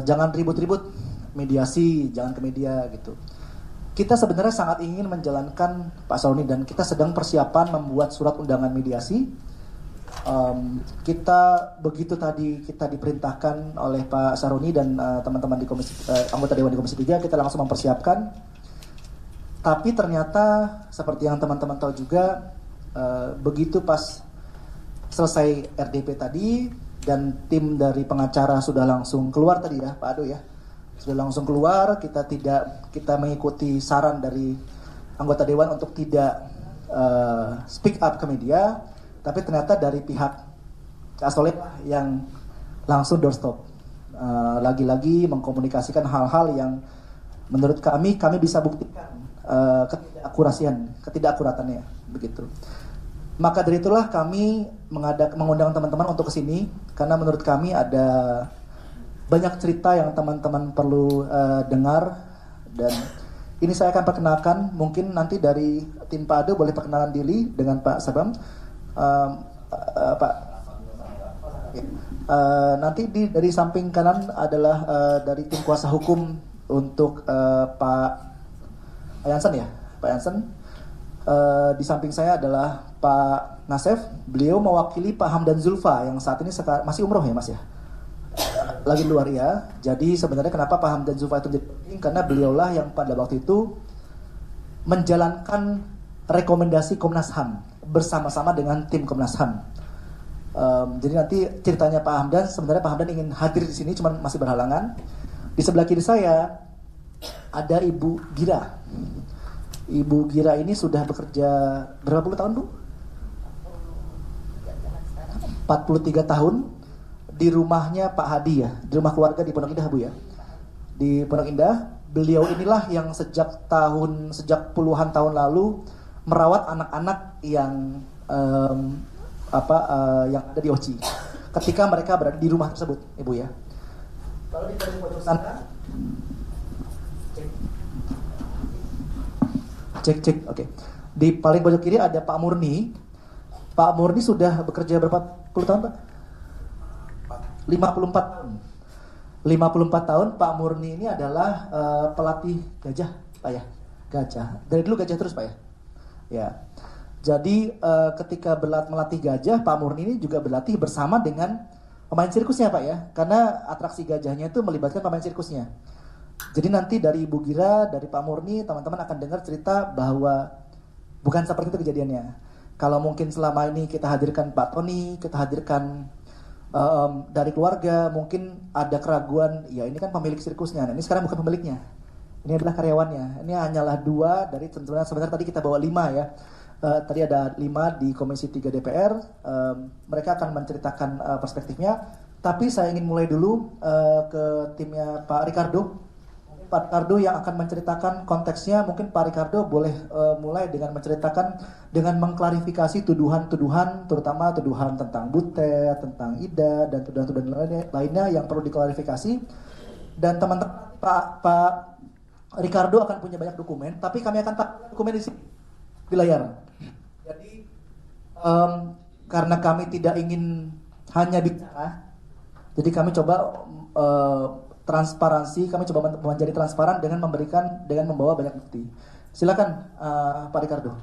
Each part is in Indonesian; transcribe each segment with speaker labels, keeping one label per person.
Speaker 1: jangan ribut-ribut, mediasi, jangan ke media gitu. Kita sebenarnya sangat ingin menjalankan Pak Saroni dan kita sedang persiapan membuat surat undangan mediasi. Kita begitu tadi kita diperintahkan oleh Pak Saroni dan teman-teman di komisi anggota Dewan di Komisi 3, kita langsung mempersiapkan. Tapi ternyata seperti yang teman-teman tahu juga, begitu pas selesai RDP tadi dan tim dari pengacara sudah langsung keluar tadi ya Pak Ado ya, sudah langsung keluar, kita mengikuti saran dari anggota Dewan untuk tidak speak up ke media, tapi ternyata dari pihak Kak Soleh yang langsung doorstop, lagi-lagi mengkomunikasikan hal-hal yang menurut kami bisa buktikan ketidakakuratannya begitu. Maka dari itulah kami mengundang teman-teman untuk kesini karena menurut kami ada banyak cerita yang teman-teman perlu dengar, dan ini saya akan perkenalkan. Mungkin nanti dari tim Pak Ado boleh perkenalan diri dengan Pak Sabam. Pak, nanti dari samping kanan adalah dari tim kuasa hukum untuk Pak Yansen ya, Pak Yansen. Di samping saya adalah Pak Nasef, beliau mewakili Pak Hamdan Zulfa yang saat ini masih umroh ya Mas ya, lagi luar ya. Jadi sebenarnya kenapa Pak Hamdan Zulfa itu menjadi penting, karena beliaulah yang pada waktu itu menjalankan rekomendasi Komnas HAM bersama-sama dengan tim Komnas HAM. Jadi nanti ceritanya Pak Hamdan, sebenarnya Pak Hamdan ingin hadir di sini cuman masih berhalangan. Di sebelah kiri saya ada Ibu Gira. Ibu Gira ini sudah bekerja berapa puluh tahun Bu? 43 tahun di rumahnya Pak Hadi ya, di rumah keluarga di Pondok Indah Bu ya. Di Pondok Indah, beliau inilah yang sejak puluhan tahun lalu merawat anak-anak yang yang ada di OCI ketika mereka berada di rumah tersebut, Ibu ya. Kalau di pojok sana, cek, oke. Di paling pojok kiri ada Pak Murni. Pak Murni sudah bekerja berapa puluh tahun Pak? 54 tahun. 54 tahun Pak Murni ini adalah pelatih gajah Pak ya. Gajah. Dari dulu gajah terus Pak ya. Ya. Jadi ketika melatih gajah, Pak Murni ini juga berlatih bersama dengan pemain sirkusnya Pak ya. Karena atraksi gajahnya itu melibatkan pemain sirkusnya. Jadi nanti dari Ibu Gira, dari Pak Murni, teman-teman akan dengar cerita bahwa bukan seperti itu kejadiannya. Kalau mungkin selama ini kita hadirkan Pak Tony, kita hadirkan dari keluarga, mungkin ada keraguan, ya ini kan pemilik sirkusnya. Nah, ini sekarang bukan pemiliknya, ini adalah karyawannya. Ini hanyalah 2 dari sebenarnya tadi kita bawa 5 ya. Tadi ada 5 di Komisi 3 DPR. Mereka akan menceritakan perspektifnya. Tapi saya ingin mulai dulu ke timnya Pak Ricardo. Pak Ricardo yang akan menceritakan konteksnya. Mungkin Pak Ricardo boleh mulai dengan menceritakan, dengan mengklarifikasi tuduhan-tuduhan, terutama tuduhan tentang Butet, tentang Ida, dan tuduhan-tuduhan lainnya yang perlu diklarifikasi. Dan teman-teman Pak Ricardo akan punya banyak dokumen, tapi kami akan taruh dokumen di sini, di layar. Jadi karena kami tidak ingin hanya bicara, jadi kami coba transparansi, kami coba menjadi transparan dengan membawa banyak bukti. Silakan Pak Ricardo.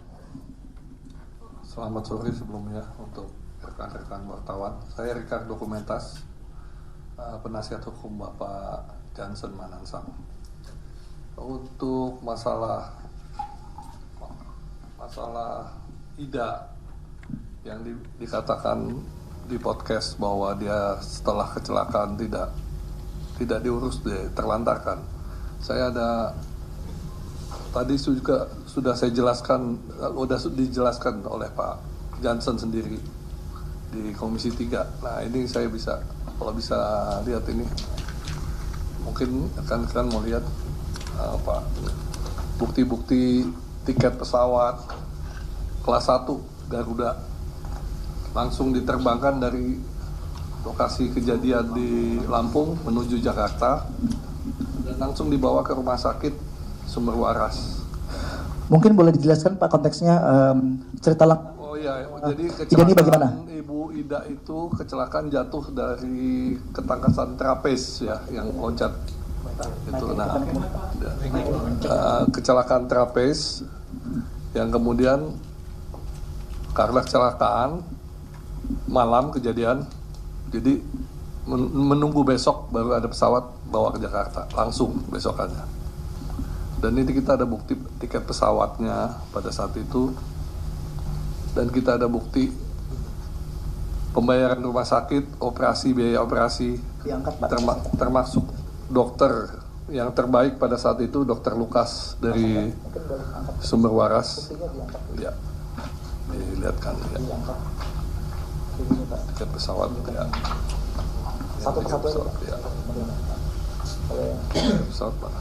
Speaker 2: Selamat sore sebelumnya untuk rekan-rekan wartawan. Saya Ricardo Kumentas, penasihat hukum Bapak Jansen Manansang. Untuk masalah Ida yang dikatakan di podcast bahwa dia setelah kecelakaan tidak diurus, terlantarkan. Saya tadi juga sudah saya jelaskan, sudah dijelaskan oleh Pak Jansen sendiri di Komisi 3. Nah ini saya kalau bisa lihat ini, mungkin rekan-rekan mau lihat bukti-bukti tiket pesawat kelas 1 Garuda langsung diterbangkan dari lokasi kejadian di Lampung menuju Jakarta dan langsung dibawa ke rumah sakit Sumber Waras.
Speaker 1: Mungkin boleh dijelaskan Pak konteksnya cerita lengkap.
Speaker 2: Oh iya. Jadi
Speaker 1: Ida ini bagaimana?
Speaker 2: kecelakaan Ibu Ida itu kecelakaan jatuh dari ketangkasan trapez ya, yang loncat. Itu kecelakaan trapez yang kemudian karena kecelakaan malam kejadian, jadi menunggu besok baru ada pesawat bawa ke Jakarta langsung besokannya. Dan ini kita ada bukti tiket pesawatnya pada saat itu, dan kita ada bukti pembayaran rumah sakit, operasi, biaya operasi,
Speaker 1: Diangkat, Pak.
Speaker 2: termasuk dokter yang terbaik pada saat itu, Dokter Lukas dari Sumber Waras. Ya, dilihatkan ya. Tiket pesawat ya.
Speaker 1: Satu-satu
Speaker 2: ya. Pesawat mana?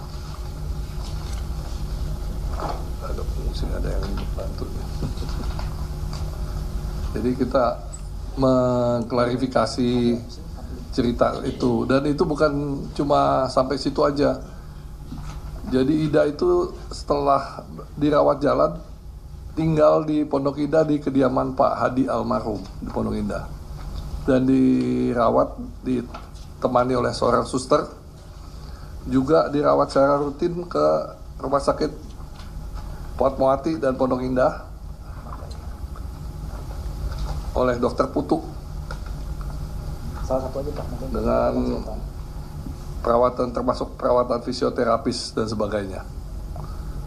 Speaker 2: Ada fungsi, ada yang bantu. Jadi kita mengklarifikasi cerita itu, dan itu bukan cuma sampai situ aja. Jadi Ida itu setelah dirawat jalan tinggal di Pondok Indah di kediaman Pak Hadi almarhum di Pondok Indah, dan dirawat, ditemani oleh seorang suster, juga dirawat secara rutin ke rumah sakit Fatmawati dan Pondok Indah oleh dokter Putu
Speaker 1: salah satu aja Pak.
Speaker 2: dengan perawatan, termasuk perawatan fisioterapis dan sebagainya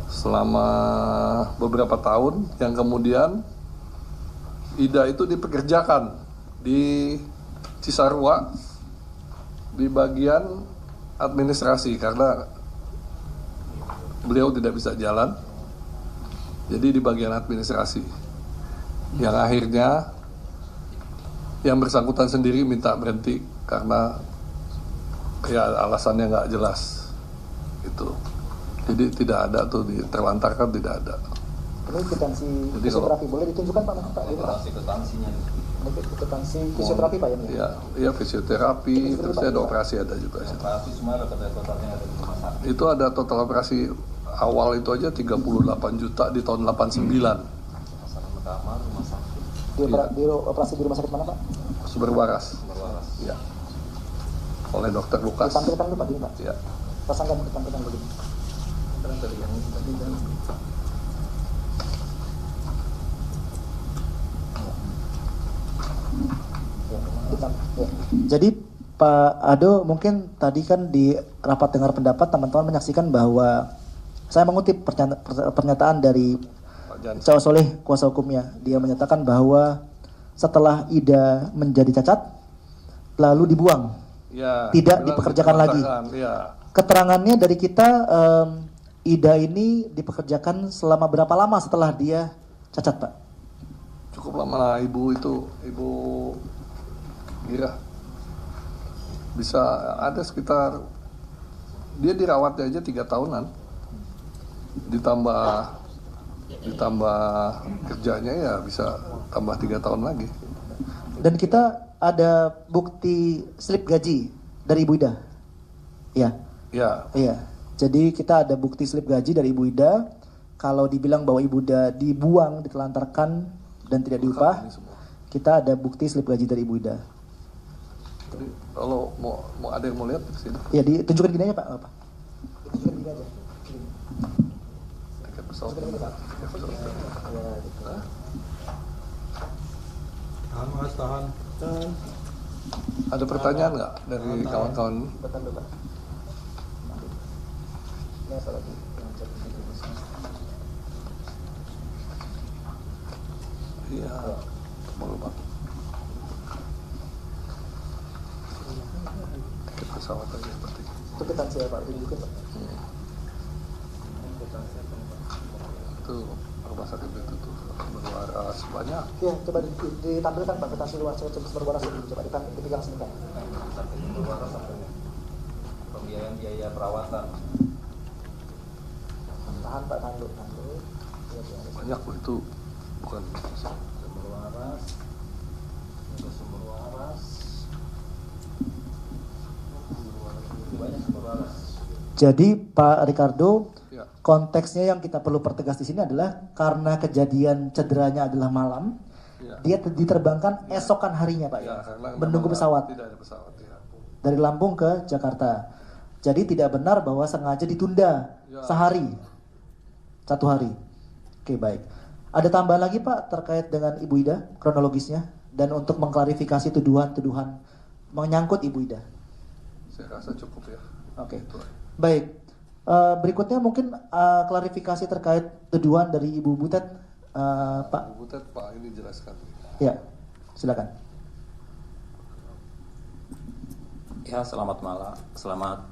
Speaker 2: selama beberapa tahun, yang kemudian Ida itu dipekerjakan di Cisarua di bagian administrasi karena beliau tidak bisa jalan, jadi di bagian administrasi, yang akhirnya yang bersangkutan sendiri minta berhenti karena ya alasannya nggak jelas itu. Jadi tidak ada tuh, terlantarkan, tidak ada.
Speaker 1: Ini kwitansi
Speaker 2: Jadi
Speaker 1: fisioterapi boleh ditunjukkan Pak?
Speaker 3: Kwitansinya.
Speaker 1: Kwitansi fisioterapi Pak ya?
Speaker 2: Ya, iya fisioterapi, terus ada operasi ada juga.
Speaker 3: Operasi semua ada totalnya ada di rumah sakit.
Speaker 2: Itu ada total operasi awal itu aja 38 juta di tahun 89.
Speaker 3: Masalah utama rumah sakit.
Speaker 1: Di operasi di rumah sakit mana Pak?
Speaker 2: Sumber Waras.
Speaker 3: Berwaras.
Speaker 2: Ya. Oleh dokter Lukas.
Speaker 1: Ditampilkan dulu Pak ini Pak.
Speaker 2: Ya.
Speaker 1: Pasangkan ditampilkan begini.
Speaker 3: Tadi yang tadi kan.
Speaker 1: Jadi Pak Ado, mungkin tadi kan di rapat dengar pendapat teman-teman menyaksikan bahwa saya mengutip pernyataan dari
Speaker 2: Pak Jan.
Speaker 1: Cowok Soleh kuasa hukumnya. Dia menyatakan bahwa setelah Ida menjadi cacat lalu dibuang,
Speaker 2: Ya,
Speaker 1: tidak
Speaker 2: bilang
Speaker 1: dipekerjakan lagi.
Speaker 2: Ya.
Speaker 1: Keterangannya dari kita, Ida ini dipekerjakan selama berapa lama setelah dia cacat Pak?
Speaker 2: Cukup lama lah ibu itu, Ibu Gira. Bisa ada sekitar, dia dirawatnya aja 3 tahunan. Ditambah kerjanya ya bisa tambah 3 tahun lagi.
Speaker 1: Dan kita ada bukti slip gaji dari Ibu Ida. Ya.
Speaker 2: Ya,
Speaker 1: Iya. Jadi kita ada bukti slip gaji dari Ibu Ida. Kalau dibilang bahwa Ibu Ida dibuang, ditelantarkan dan tidak diupah,
Speaker 2: ini semua.
Speaker 1: kita ada bukti slip gaji dari Ibu Ida.
Speaker 2: Jadi kalau mau ada yang mau lihat di sini.
Speaker 1: Ya, ditunjukkan gini aja Pak. Apa? Ditunjukkan gini aja.
Speaker 2: Tiket pesawat. Tiket pesawat. Hah?
Speaker 3: Tahan.
Speaker 2: Ada pertanyaan nggak dari kawan-kawan?
Speaker 1: Betul Pak. Ini salah satu.
Speaker 2: Iya, mau lupa. Tiket pesawat aja berarti.
Speaker 1: Itu kwitansi ya Pak, tunjukin Pak.
Speaker 2: Itu rumah sakit itu tuh berwaras banyak.
Speaker 1: Iya, coba ditampilkan Pak kwitansi luar berwaras itu, coba dipegang sini Pak.
Speaker 3: Berwaras apanya? Pembiayaan biaya perawatan.
Speaker 1: Tahan Pak, tahan dulu. Iya, iya.
Speaker 2: Banyak loh itu, bukan
Speaker 3: Sumber waras. Ada sumber waras. Banyak sumber waras.
Speaker 1: Jadi Pak Ricardo,
Speaker 2: ya.
Speaker 1: konteksnya yang kita perlu pertegas di sini adalah karena kejadian cederanya adalah malam,
Speaker 2: Ya.
Speaker 1: Dia diterbangkan esokan harinya Pak ya,
Speaker 2: karena
Speaker 1: menunggu
Speaker 2: memang
Speaker 1: pesawat
Speaker 2: tidak ada pesawat di Lampung.
Speaker 1: dari Lampung ke Jakarta. Jadi tidak benar bahwa sengaja ditunda
Speaker 2: Ya.
Speaker 1: sehari, 1 hari. Oke baik. Ada tambahan lagi Pak terkait dengan Ibu Ida kronologisnya dan untuk mengklarifikasi tuduhan-tuduhan menyangkut Ibu Ida.
Speaker 2: Saya rasa cukup ya.
Speaker 1: Oke.
Speaker 2: Itu aja.
Speaker 1: Baik. Berikutnya mungkin klarifikasi terkait tuduhan dari Ibu Butet, Pak.
Speaker 2: Bu Butet, Pak ini jelaskan.
Speaker 1: Ya, silakan.
Speaker 3: Ya, selamat malam, selamat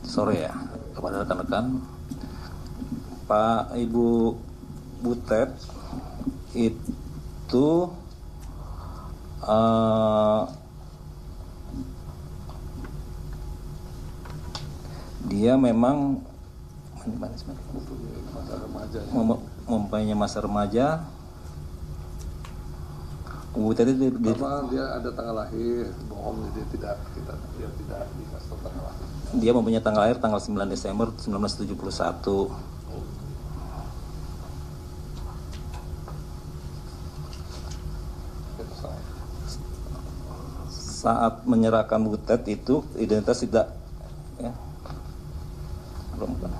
Speaker 3: sore ya kepada rekan-rekan. Pak Ibu Butet itu dia memang
Speaker 2: Masa remaja.
Speaker 3: mempunyai masa remaja. Bu Butet itu
Speaker 2: Pertama dia ada tanggal lahir, bohong dia tidak dikasih tahu tanggal lahir.
Speaker 3: dia mempunyai tanggal lahir tanggal 9 Desember 1971.
Speaker 2: Itu salah.
Speaker 3: Saat menyerahkan Butet itu identitas tidak ya, belum kan.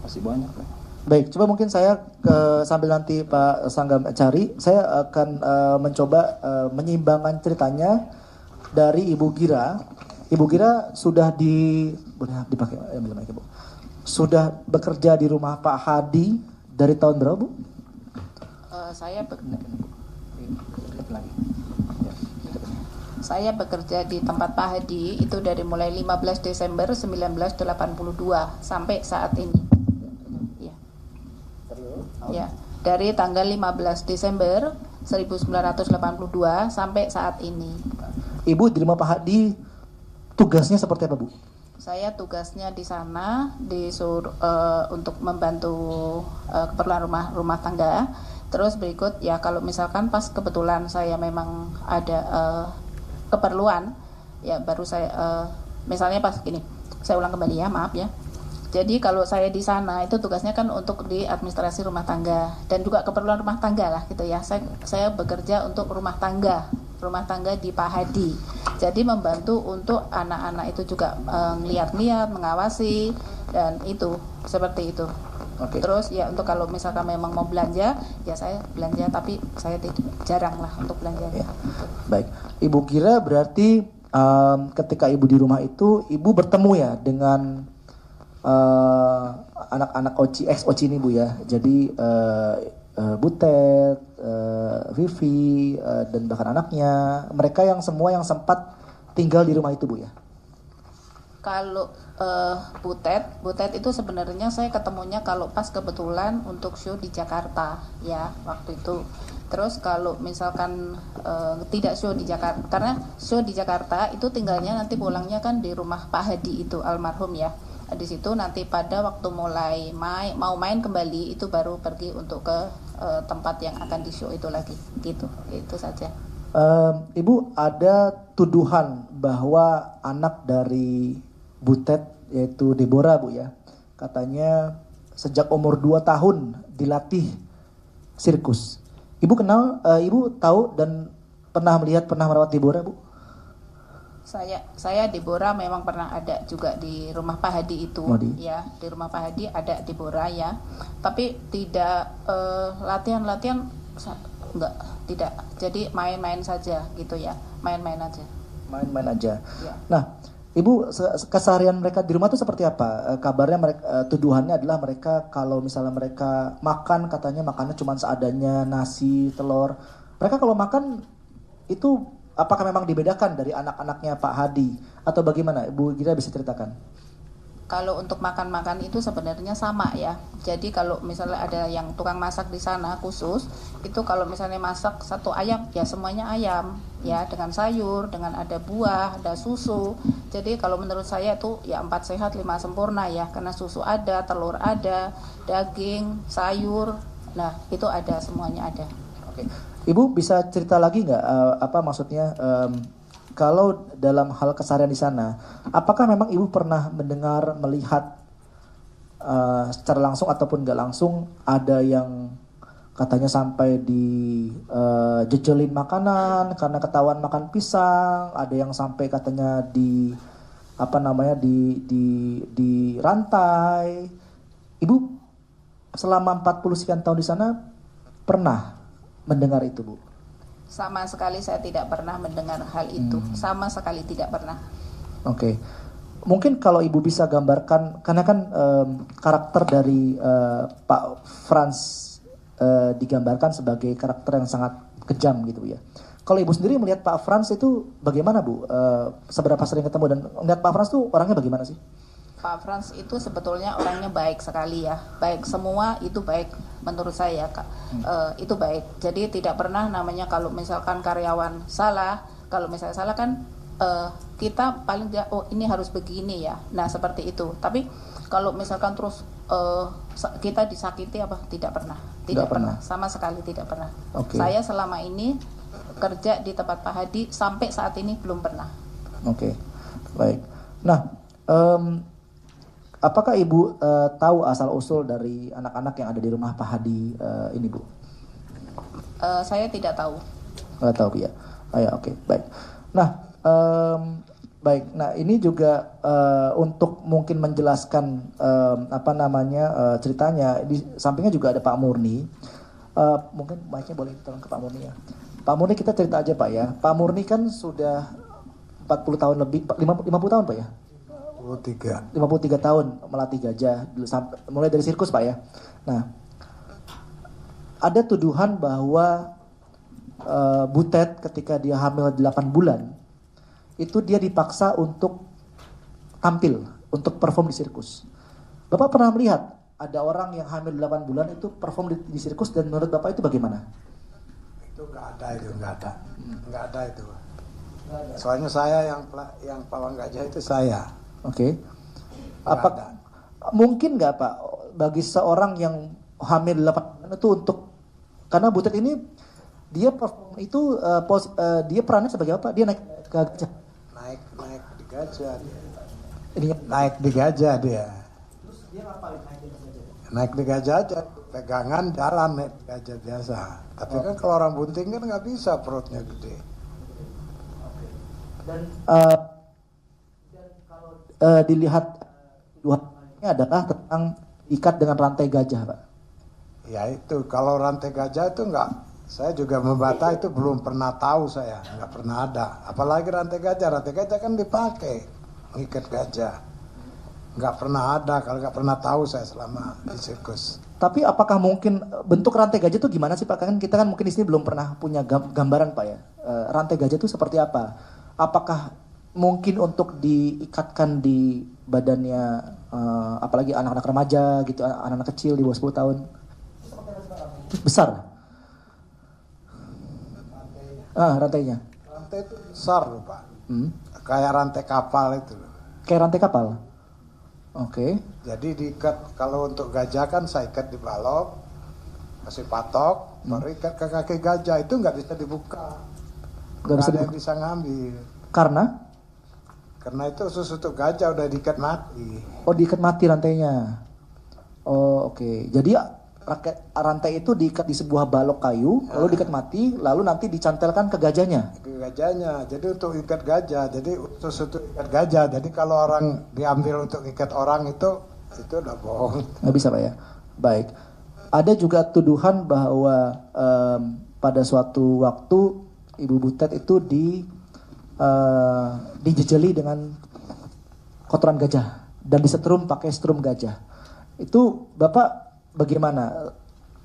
Speaker 3: Masih banyak ya.
Speaker 1: Baik, coba mungkin saya sambil nanti Pak Sanggam cari, saya akan mencoba menyeimbangkan ceritanya dari Ibu Gira. Ibu Gira sudah boleh dipakai ambil mic, Bu. Sudah bekerja di rumah Pak Hadi dari tahun berapa, Bu?
Speaker 4: Saya bekerja di tempat Pak Hadi itu dari mulai 15 Desember 1982 sampai saat ini. Ya. Ya, dari tanggal 15 Desember 1982 sampai saat ini.
Speaker 1: Ibu di rumah Pak Hadi tugasnya seperti apa, Bu?
Speaker 4: Saya tugasnya di sana disuruh untuk membantu keperluan rumah tangga. Terus berikut ya kalau misalkan pas kebetulan saya memang ada keperluan ya baru saya misalnya pas gini, saya ulang kembali ya, maaf ya. Jadi kalau saya di sana itu tugasnya kan untuk di administrasi rumah tangga dan juga keperluan rumah tangga lah gitu ya. Saya bekerja untuk rumah tangga di Pak Hadi. Jadi membantu untuk anak-anak itu juga lihat-lihat, mengawasi dan itu seperti itu.
Speaker 1: Oke.
Speaker 4: Terus ya untuk kalau misalkan memang mau belanja ya saya belanja, tapi saya jarang lah untuk belanja.
Speaker 1: Ya. Baik, Ibu Gira berarti ketika Ibu di rumah itu Ibu bertemu ya dengan anak-anak ex-Oci ini, Bu ya. Jadi Butet, Vivi dan bahkan anaknya, mereka yang semua yang sempat tinggal di rumah itu, Bu ya.
Speaker 4: Kalau Butet itu sebenarnya saya ketemunya kalau pas kebetulan untuk show di Jakarta ya waktu itu. Terus kalau misalkan tidak show di Jakarta, karena show di Jakarta itu tinggalnya nanti pulangnya kan di rumah Pak Hadi itu almarhum ya. Di situ nanti pada waktu mulai mau main kembali itu baru pergi untuk ke tempat yang akan di show itu lagi gitu. Itu saja.
Speaker 1: Ibu ada tuduhan bahwa anak dari Butet yaitu Deborah, Bu ya, katanya sejak umur 2 tahun dilatih sirkus. Ibu kenal, Ibu tahu dan pernah merawat Deborah, Bu?
Speaker 4: Saya Deborah memang pernah ada juga di rumah Pak Hadi itu. Ya, di rumah Pak Hadi ada Deborah ya. Tapi tidak latihan-latihan enggak, tidak. Jadi main-main saja gitu ya. Main-main aja.
Speaker 1: Main-main aja.
Speaker 4: Ya.
Speaker 1: Nah, Ibu keseharian mereka di rumah itu seperti apa? Kabarnya mereka tuduhannya adalah mereka kalau misalnya mereka makan katanya makannya cuma seadanya nasi, telur. Mereka kalau makan itu apakah memang dibedakan dari anak-anaknya Pak Hadi atau bagaimana? Ibu Gira bisa ceritakan?
Speaker 4: Kalau untuk makan-makan itu sebenarnya sama ya. Jadi kalau misalnya ada yang tukang masak di sana khusus, itu kalau misalnya masak satu ayam, ya semuanya ayam ya, dengan sayur, dengan ada buah, ada susu. Jadi kalau menurut saya itu ya 4 sehat 5 sempurna ya, karena susu ada, telur ada, daging, sayur. Nah, itu ada, semuanya ada.
Speaker 1: Oke. Ibu bisa cerita lagi nggak apa maksudnya kalau dalam hal keseharian di sana, apakah memang Ibu pernah mendengar, melihat secara langsung ataupun nggak langsung ada yang katanya sampai jejelin makanan karena ketahuan makan pisang, ada yang sampai katanya di rantai. Ibu selama 40 sekian tahun di sana pernah mendengar itu, Bu?
Speaker 4: Sama sekali saya tidak pernah mendengar hal itu. Sama sekali tidak pernah.
Speaker 1: Oke. Mungkin kalau Ibu bisa gambarkan, karena kan karakter dari Pak Frans digambarkan sebagai karakter yang sangat kejam gitu ya. Kalau Ibu sendiri melihat Pak Frans itu bagaimana, Bu? Seberapa sering ketemu dan melihat Pak Frans itu orangnya bagaimana sih?
Speaker 4: Pak Frans itu sebetulnya orangnya baik sekali ya. Baik, semua itu baik menurut saya, Kak. Itu baik. Jadi tidak pernah namanya kalau misalkan karyawan salah, kalau misalnya salah kan kita paling tidak, oh ini harus begini ya. Nah seperti itu. Tapi kalau misalkan terus kita disakiti apa, tidak pernah. Tidak pernah. Sama sekali tidak pernah.
Speaker 1: Okay.
Speaker 4: Saya selama ini kerja di tempat Pak Hadi sampai saat ini belum pernah.
Speaker 1: Oke, baik. Nah, apakah Ibu tahu asal usul dari anak-anak yang ada di rumah Pak Hadi ini, Bu?
Speaker 4: Saya tidak tahu.
Speaker 1: Nggak tahu, ya. Ya, oke, baik. Nah, baik. Nah, ini juga untuk mungkin menjelaskan ceritanya. Di sampingnya juga ada Pak Murni. Mungkin mic-nya boleh tolong ke Pak Murni ya. Pak Murni, kita cerita aja Pak ya. Pak Murni kan sudah 40 tahun lebih, 50 tahun Pak ya? 53 tahun melatih gajah, mulai dari sirkus Pak ya. Nah, ada tuduhan bahwa Butet ketika dia hamil 8 bulan, itu dia dipaksa untuk tampil, untuk perform di sirkus. Bapak pernah melihat ada orang yang hamil 8 bulan itu perform di sirkus, dan menurut Bapak itu bagaimana?
Speaker 5: Itu nggak ada itu. Soalnya saya yang pawang gajah itu saya.
Speaker 1: Oke. Apa mungkin nggak Pak bagi seorang yang hamil 8 bulan itu untuk, karena Butet ini dia perform itu dia perannya sebagai apa? Dia naik ke gajah.
Speaker 5: Naik di gajah dia.
Speaker 1: Ini
Speaker 5: Naik di gajah dia.
Speaker 1: terus dia ngapain naik di gajah?
Speaker 5: Naik di gajah aja, pegangan jalan naik di gajah biasa. Tapi kan kalau orang bunting kan nggak bisa, perutnya gede.
Speaker 1: Dan kalau dilihat tuduhannya adalah tentang ikat dengan rantai gajah, Pak.
Speaker 5: Ya itu, kalau rantai gajah itu nggak, saya juga membata itu belum pernah tahu, saya nggak pernah ada. Apalagi rantai gajah kan dipakai ngikat gajah. Nggak pernah ada, kalau nggak pernah tahu saya selama di sirkus.
Speaker 1: Tapi apakah mungkin bentuk rantai gajah itu gimana sih Pak? Kan kita kan mungkin di sini belum pernah punya gambaran Pak ya. Rantai gajah itu seperti apa? Apakah mungkin untuk diikatkan di badannya, apalagi anak-anak remaja gitu, anak-anak kecil di bawah 10 tahun? Besar? Rantainya?
Speaker 5: Rantai itu besar loh Pak. Kayak rantai kapal itu loh.
Speaker 1: Kayak rantai kapal? Oke.
Speaker 5: Jadi diikat, kalau untuk gajah kan saya ikat di balok, kasih patok, baru ikat ke kaki gajah, itu nggak bisa dibuka. Nggak ada yang bisa ngambil.
Speaker 1: Karena
Speaker 5: itu khusus untuk gajah udah diikat mati.
Speaker 1: Oh, diikat mati rantainya. Oh, oke. Jadi rantai itu diikat di sebuah balok kayu, lalu diikat mati, lalu nanti dicantelkan ke gajahnya.
Speaker 5: Ke gajahnya. Jadi untuk ikat gajah, jadi khusus untuk ikat gajah. Jadi kalau orang diambil untuk ikat orang itu udah bohong.
Speaker 1: Nggak bisa Pak ya. Baik. Ada juga tuduhan bahwa pada suatu waktu Ibu Butet itu dijejeli dengan kotoran gajah dan disetrum pakai strum gajah. Itu Bapak bagaimana?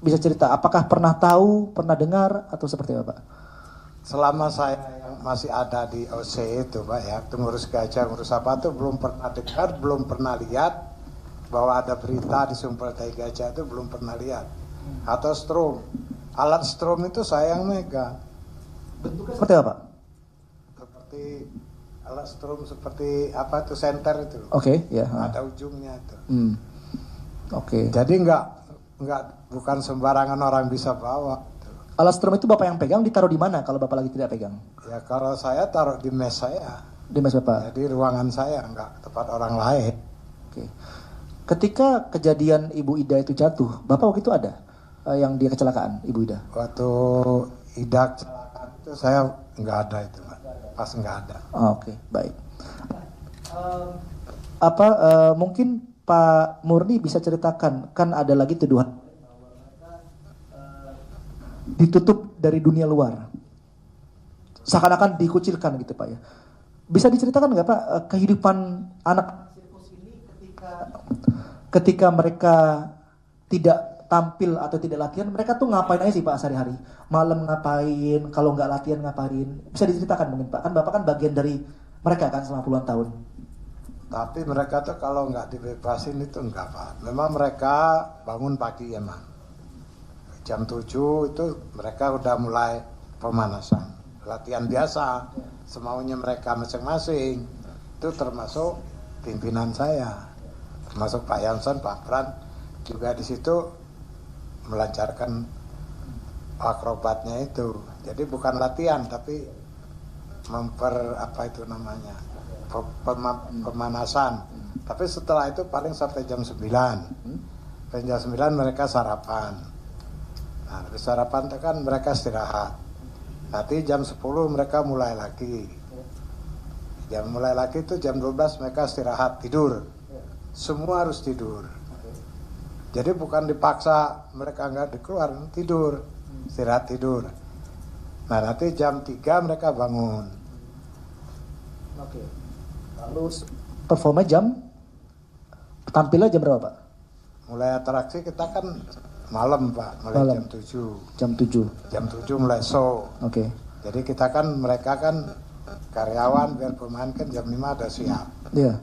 Speaker 1: Bisa cerita, apakah pernah tahu, pernah dengar, atau seperti apa Pak?
Speaker 5: Selama saya yang masih ada di OC itu Pak ya, itu ngurus gajah, ngurus apa tuh belum pernah dengar, belum pernah lihat bahwa ada berita di sumpel tai gajah, itu belum pernah lihat. Atau strum. Alat strum itu saya yang megang.
Speaker 1: Bentuknya seperti apa Pak?
Speaker 5: Seperti alat strum seperti apa tuh, senter itu.
Speaker 1: Oke, ya.
Speaker 5: Ada ujungnya itu.
Speaker 1: Oke.
Speaker 5: Jadi bukan sembarangan orang bisa bawa.
Speaker 1: Alat strum itu Bapak yang pegang, ditaruh di mana kalau Bapak lagi tidak pegang?
Speaker 5: Ya kalau saya taruh di mes saya.
Speaker 1: Di mes Bapak?
Speaker 5: Jadi ruangan saya, nggak tempat orang lain.
Speaker 1: Oke. ketika kejadian Ibu Ida itu jatuh, Bapak waktu itu ada yang dia kecelakaan, Ibu Ida?
Speaker 5: Waktu Ida kecelakaan itu saya nggak ada itu, Pak. Pas nggak ada.
Speaker 1: Oke, baik. Mungkin Pak Murni bisa ceritakan, kan ada lagi tuduhan ditutup dari dunia luar, seakan-akan dikucilkan gitu Pak ya. Bisa diceritakan nggak Pak kehidupan anak sirkus ini ketika mereka tidak tampil atau tidak latihan, mereka tuh ngapain aja sih Pak sehari-hari? Malam ngapain? Kalau nggak latihan ngapain? Bisa diceritakan mungkin Pak? Kan Bapak kan bagian dari mereka kan selama puluhan tahun.
Speaker 5: Tapi mereka tuh kalau nggak dibebasin itu enggak Pak. Memang mereka bangun pagi emang. Jam 7 itu mereka udah mulai pemanasan. Latihan biasa. Semaunya mereka masing-masing. Itu termasuk pimpinan saya. Termasuk Pak Yanson, Pak Pran. Juga di situ melancarkan akrobatnya itu. Jadi bukan latihan tapi pemanasan. Tapi setelah itu paling sampai jam 9. Sampai jam 9 mereka sarapan. Nah, habis sarapan itu kan mereka istirahat. Nanti jam 10 mereka mulai lagi. Mulai lagi itu jam 12 mereka istirahat, tidur. Semua harus tidur. Jadi bukan dipaksa mereka nggak dikeluar, tidur. Istirahat tidur. Nah, nanti jam 3 mereka bangun.
Speaker 1: Oke. Lalu performa tampilnya jam berapa Pak?
Speaker 5: Mulai atraksi kita kan malam Pak, mulai
Speaker 1: Malam.
Speaker 5: jam 7.
Speaker 1: Jam 7.
Speaker 5: Jam 7 mulai show.
Speaker 1: Oke.
Speaker 5: Jadi kita kan, mereka kan karyawan, biar pemain kan jam 5 udah siap.
Speaker 1: Iya.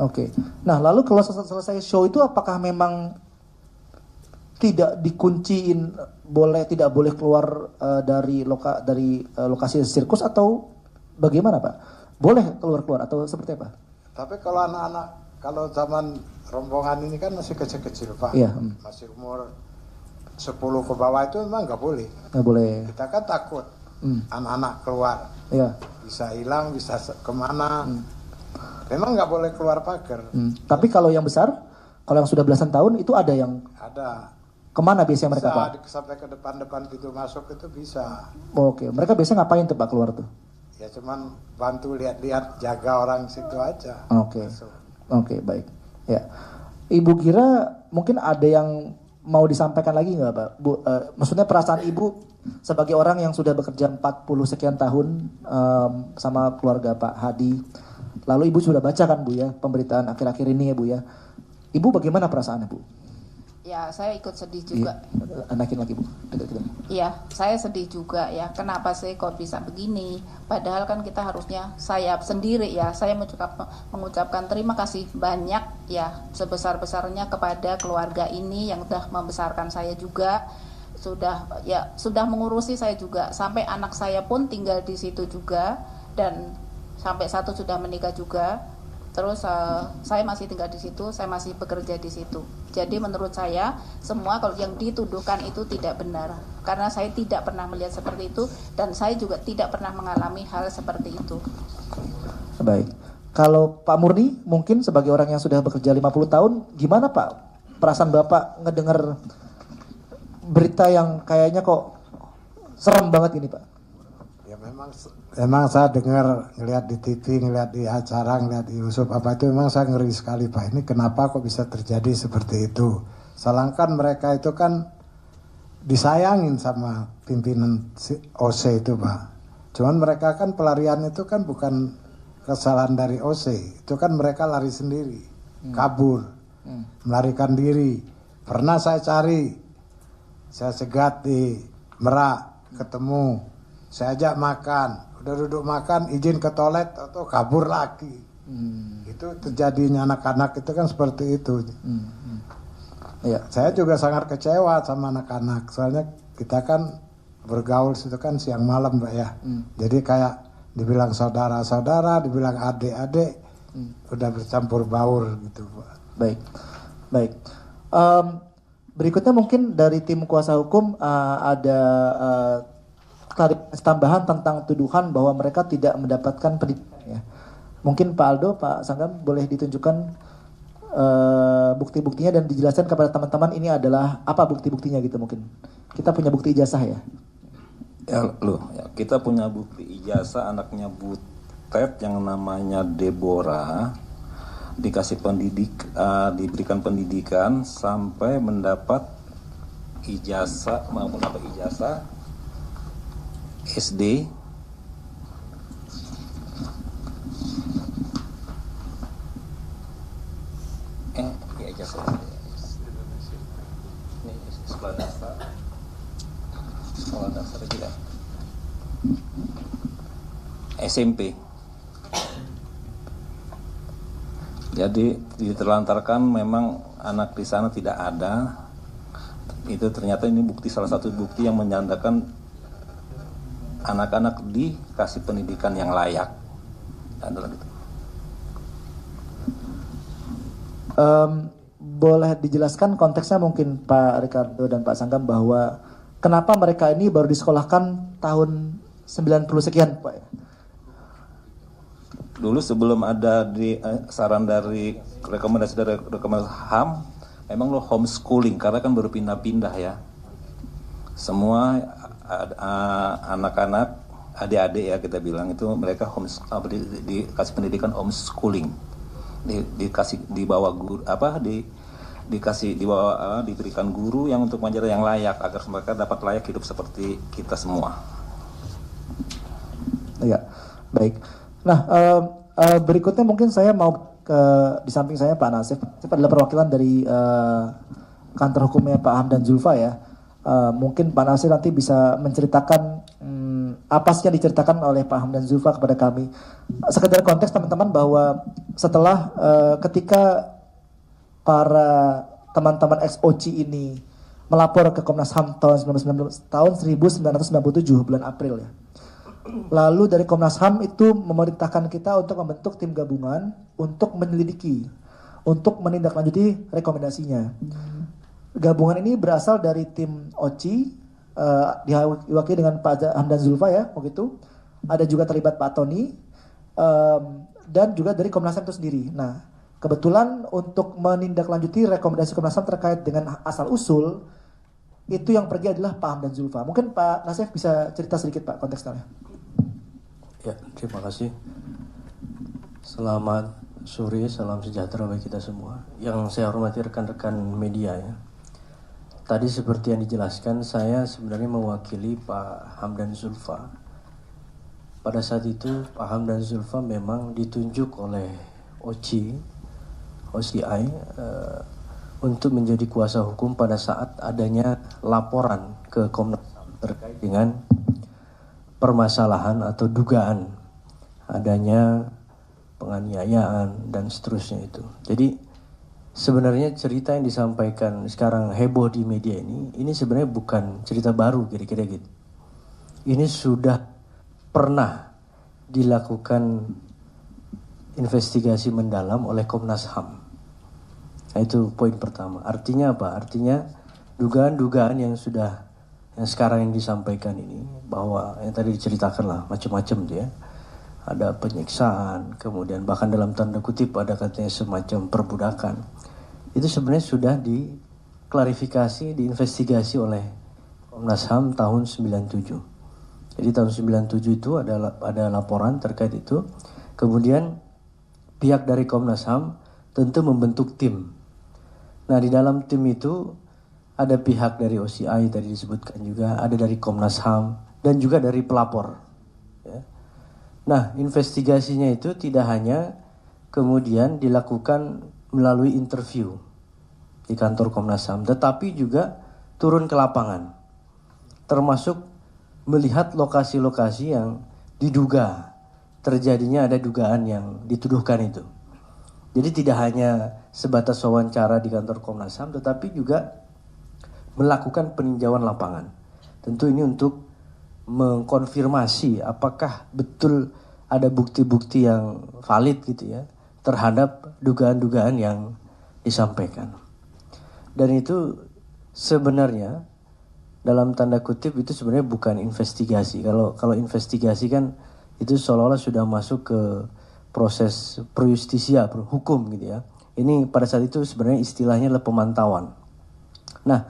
Speaker 1: Oke. Nah, lalu kalau selesai show itu apakah memang tidak dikunciin, tidak boleh keluar dari lokasi sirkus atau bagaimana Pak? Boleh keluar atau seperti apa?
Speaker 5: Tapi kalau anak-anak, kalau zaman rombongan ini kan masih kecil-kecil Pak.
Speaker 1: Iya.
Speaker 5: Masih umur 10 ke bawah itu memang nggak boleh.
Speaker 1: Nggak boleh.
Speaker 5: Kita kan takut anak-anak keluar.
Speaker 1: Iya.
Speaker 5: Bisa hilang, bisa kemana. Memang nggak boleh keluar pagar.
Speaker 1: Tapi kalau yang besar, kalau yang sudah belasan tahun itu ada yang
Speaker 5: Ada.
Speaker 1: kemana biasanya mereka Pak?
Speaker 5: Sampai ke depan pintu masuk itu bisa.
Speaker 1: Oke. Mereka biasanya ngapain tuh Pak keluar tuh?
Speaker 5: Ya cuman bantu lihat-lihat, jaga orang situ aja.
Speaker 1: Oke.
Speaker 5: Masuk.
Speaker 1: Oke, baik. Ya. Ibu kira mungkin ada yang mau disampaikan lagi nggak Pak? Bu, maksudnya perasaan Ibu sebagai orang yang sudah bekerja 40 sekian tahun sama keluarga Pak Hadi. Lalu Ibu sudah baca kan Bu ya pemberitaan akhir-akhir ini ya Bu ya. Ibu bagaimana perasaannya Bu?
Speaker 4: Ya, saya ikut sedih juga.
Speaker 1: Anakin lagi Bu.
Speaker 4: Iya, saya sedih juga ya. Kenapa sih kok bisa begini? Padahal kan kita harusnya, saya sendiri ya, saya mengucapkan terima kasih banyak ya, sebesar-besarnya kepada keluarga ini yang sudah membesarkan saya juga, sudah mengurusi saya juga, sampai anak saya pun tinggal di situ juga, dan sampai satu sudah menikah juga. Terus saya masih tinggal di situ, saya masih bekerja di situ. Jadi menurut saya semua kalau yang dituduhkan itu tidak benar, karena saya tidak pernah melihat seperti itu dan saya juga tidak pernah mengalami hal seperti itu.
Speaker 1: Baik. Kalau Pak Murni mungkin sebagai orang yang sudah bekerja 50 tahun, gimana Pak perasaan Bapak ngedengar berita yang kayaknya kok serem banget ini Pak?
Speaker 5: Ya memang saya dengar, ngelihat di TV, ngelihat di acara, ngelihat di YouTube apa itu, memang saya ngeri sekali Pak. Ini kenapa kok bisa terjadi seperti itu? Salahkan mereka itu kan disayangin sama pimpinan OC itu Pak. Cuman mereka kan pelarian itu kan bukan kesalahan dari OC, itu kan mereka lari sendiri, kabur, melarikan diri. Pernah saya cari, saya cegat di Merak, ketemu. Saya ajak makan, udah duduk makan, izin ke toilet atau kabur lagi. Itu terjadinya anak-anak itu kan seperti itu. Ya. Saya juga sangat kecewa sama anak-anak, soalnya kita kan bergaul situ kan siang malam Pak ya. Jadi kayak dibilang saudara-saudara, dibilang adik-adik, udah bercampur baur gitu Pak.
Speaker 1: Baik. Berikutnya mungkin dari tim kuasa hukum ada klarifikasi tambahan tentang tuduhan bahwa mereka tidak mendapatkan pendidikan ya. Mungkin Pak Aldo, Pak Sanggam boleh ditunjukkan bukti-buktinya dan dijelaskan kepada teman-teman ini adalah apa bukti-buktinya gitu mungkin. Kita punya bukti ijazah ya.
Speaker 3: Ya, kita punya bukti ijazah anaknya Butet yang namanya Deborah diberikan pendidikan sampai mendapat ijazah SD ijazah ini sekolah dasar juga SMP. Jadi diterlantarkan memang anak di sana tidak ada. Itu ternyata ini salah satu bukti yang menyandarkan anak-anak dikasih pendidikan yang layak. Adalah gitu.
Speaker 1: Boleh dijelaskan konteksnya mungkin Pak Ricardo dan Pak Sanggam bahwa kenapa mereka ini baru disekolahkan tahun 90 sekian Pak?
Speaker 3: Dulu sebelum ada saran dari rekomendasi HAM, memang lo homeschooling karena kan baru pindah-pindah ya. Semua anak-anak, adik-adik ya kita bilang itu mereka dikasih pendidikan homeschooling. Diberikan guru yang untuk mengajar yang layak agar mereka dapat layak hidup seperti kita semua.
Speaker 1: Ya, baik. Nah, berikutnya mungkin saya mau di samping saya Pak Nasif. Nasif adalah perwakilan dari kantor hukumnya Pak Hamdan Zulfa ya. Mungkin Pak Nasif nanti bisa menceritakan apa sih yang diceritakan oleh Pak Hamdan Zulfa kepada kami. Sekedar konteks teman-teman bahwa setelah ketika para teman-teman ex-OCI ini melapor ke Komnas HAM tahun 1997 bulan April ya. Lalu dari Komnas HAM itu memerintahkan kita untuk membentuk tim gabungan untuk menyelidiki, untuk menindaklanjuti rekomendasinya. Gabungan ini berasal dari tim OCI, diwakili dengan Pak Hamdan Zulfa ya, begitu. Ada juga terlibat Pak Tony, dan juga dari Komnas HAM itu sendiri. Nah, kebetulan untuk menindaklanjuti rekomendasi Komnas HAM terkait dengan asal-usul, itu yang pergi adalah Pak Hamdan Zulfa. Mungkin Pak Nasif bisa cerita sedikit Pak konteksnya.
Speaker 6: Ya, terima kasih. Selamat sore, salam sejahtera bagi kita semua. Yang saya hormati rekan-rekan media ya. Tadi seperti yang dijelaskan, saya sebenarnya mewakili Pak Hamdan Zulfa. Pada saat itu Pak Hamdan Zulfa memang ditunjuk oleh OCI untuk menjadi kuasa hukum pada saat adanya laporan ke Komnas HAM terkait dengan permasalahan atau dugaan adanya penganiayaan dan seterusnya itu. Jadi sebenarnya cerita yang disampaikan sekarang heboh di media ini sebenarnya bukan cerita baru kira-kira gitu. Ini sudah pernah dilakukan investigasi mendalam oleh Komnas HAM. Nah, itu poin pertama. Artinya apa? Artinya dugaan-dugaan yang sekarang yang disampaikan ini, bahwa yang tadi diceritakan lah macam-macam tuh ya. Ada penyiksaan, kemudian bahkan dalam tanda kutip ada katanya semacam perbudakan. Itu sebenarnya sudah diklarifikasi, diinvestigasi oleh Komnas HAM tahun 97. Jadi tahun 97 itu ada laporan terkait itu. Kemudian pihak dari Komnas HAM tentu membentuk tim. Nah, di dalam tim itu ada pihak dari OCI tadi disebutkan juga, ada dari Komnas HAM dan juga dari pelapor. Ya. Nah, investigasinya itu tidak hanya kemudian dilakukan melalui interview di kantor Komnas HAM, tetapi juga turun ke lapangan, termasuk melihat lokasi-lokasi yang diduga terjadinya ada dugaan yang dituduhkan itu. Jadi tidak hanya sebatas wawancara di kantor Komnas HAM, tetapi juga melakukan peninjauan lapangan. Tentu ini untuk mengkonfirmasi apakah betul ada bukti-bukti yang valid gitu ya terhadap dugaan-dugaan yang disampaikan. Dan itu sebenarnya dalam tanda kutip itu sebenarnya bukan investigasi. Kalau investigasi kan itu seolah-olah sudah masuk ke proses pro justisia, hukum gitu ya. Ini pada saat itu sebenarnya istilahnya adalah pemantauan. Nah,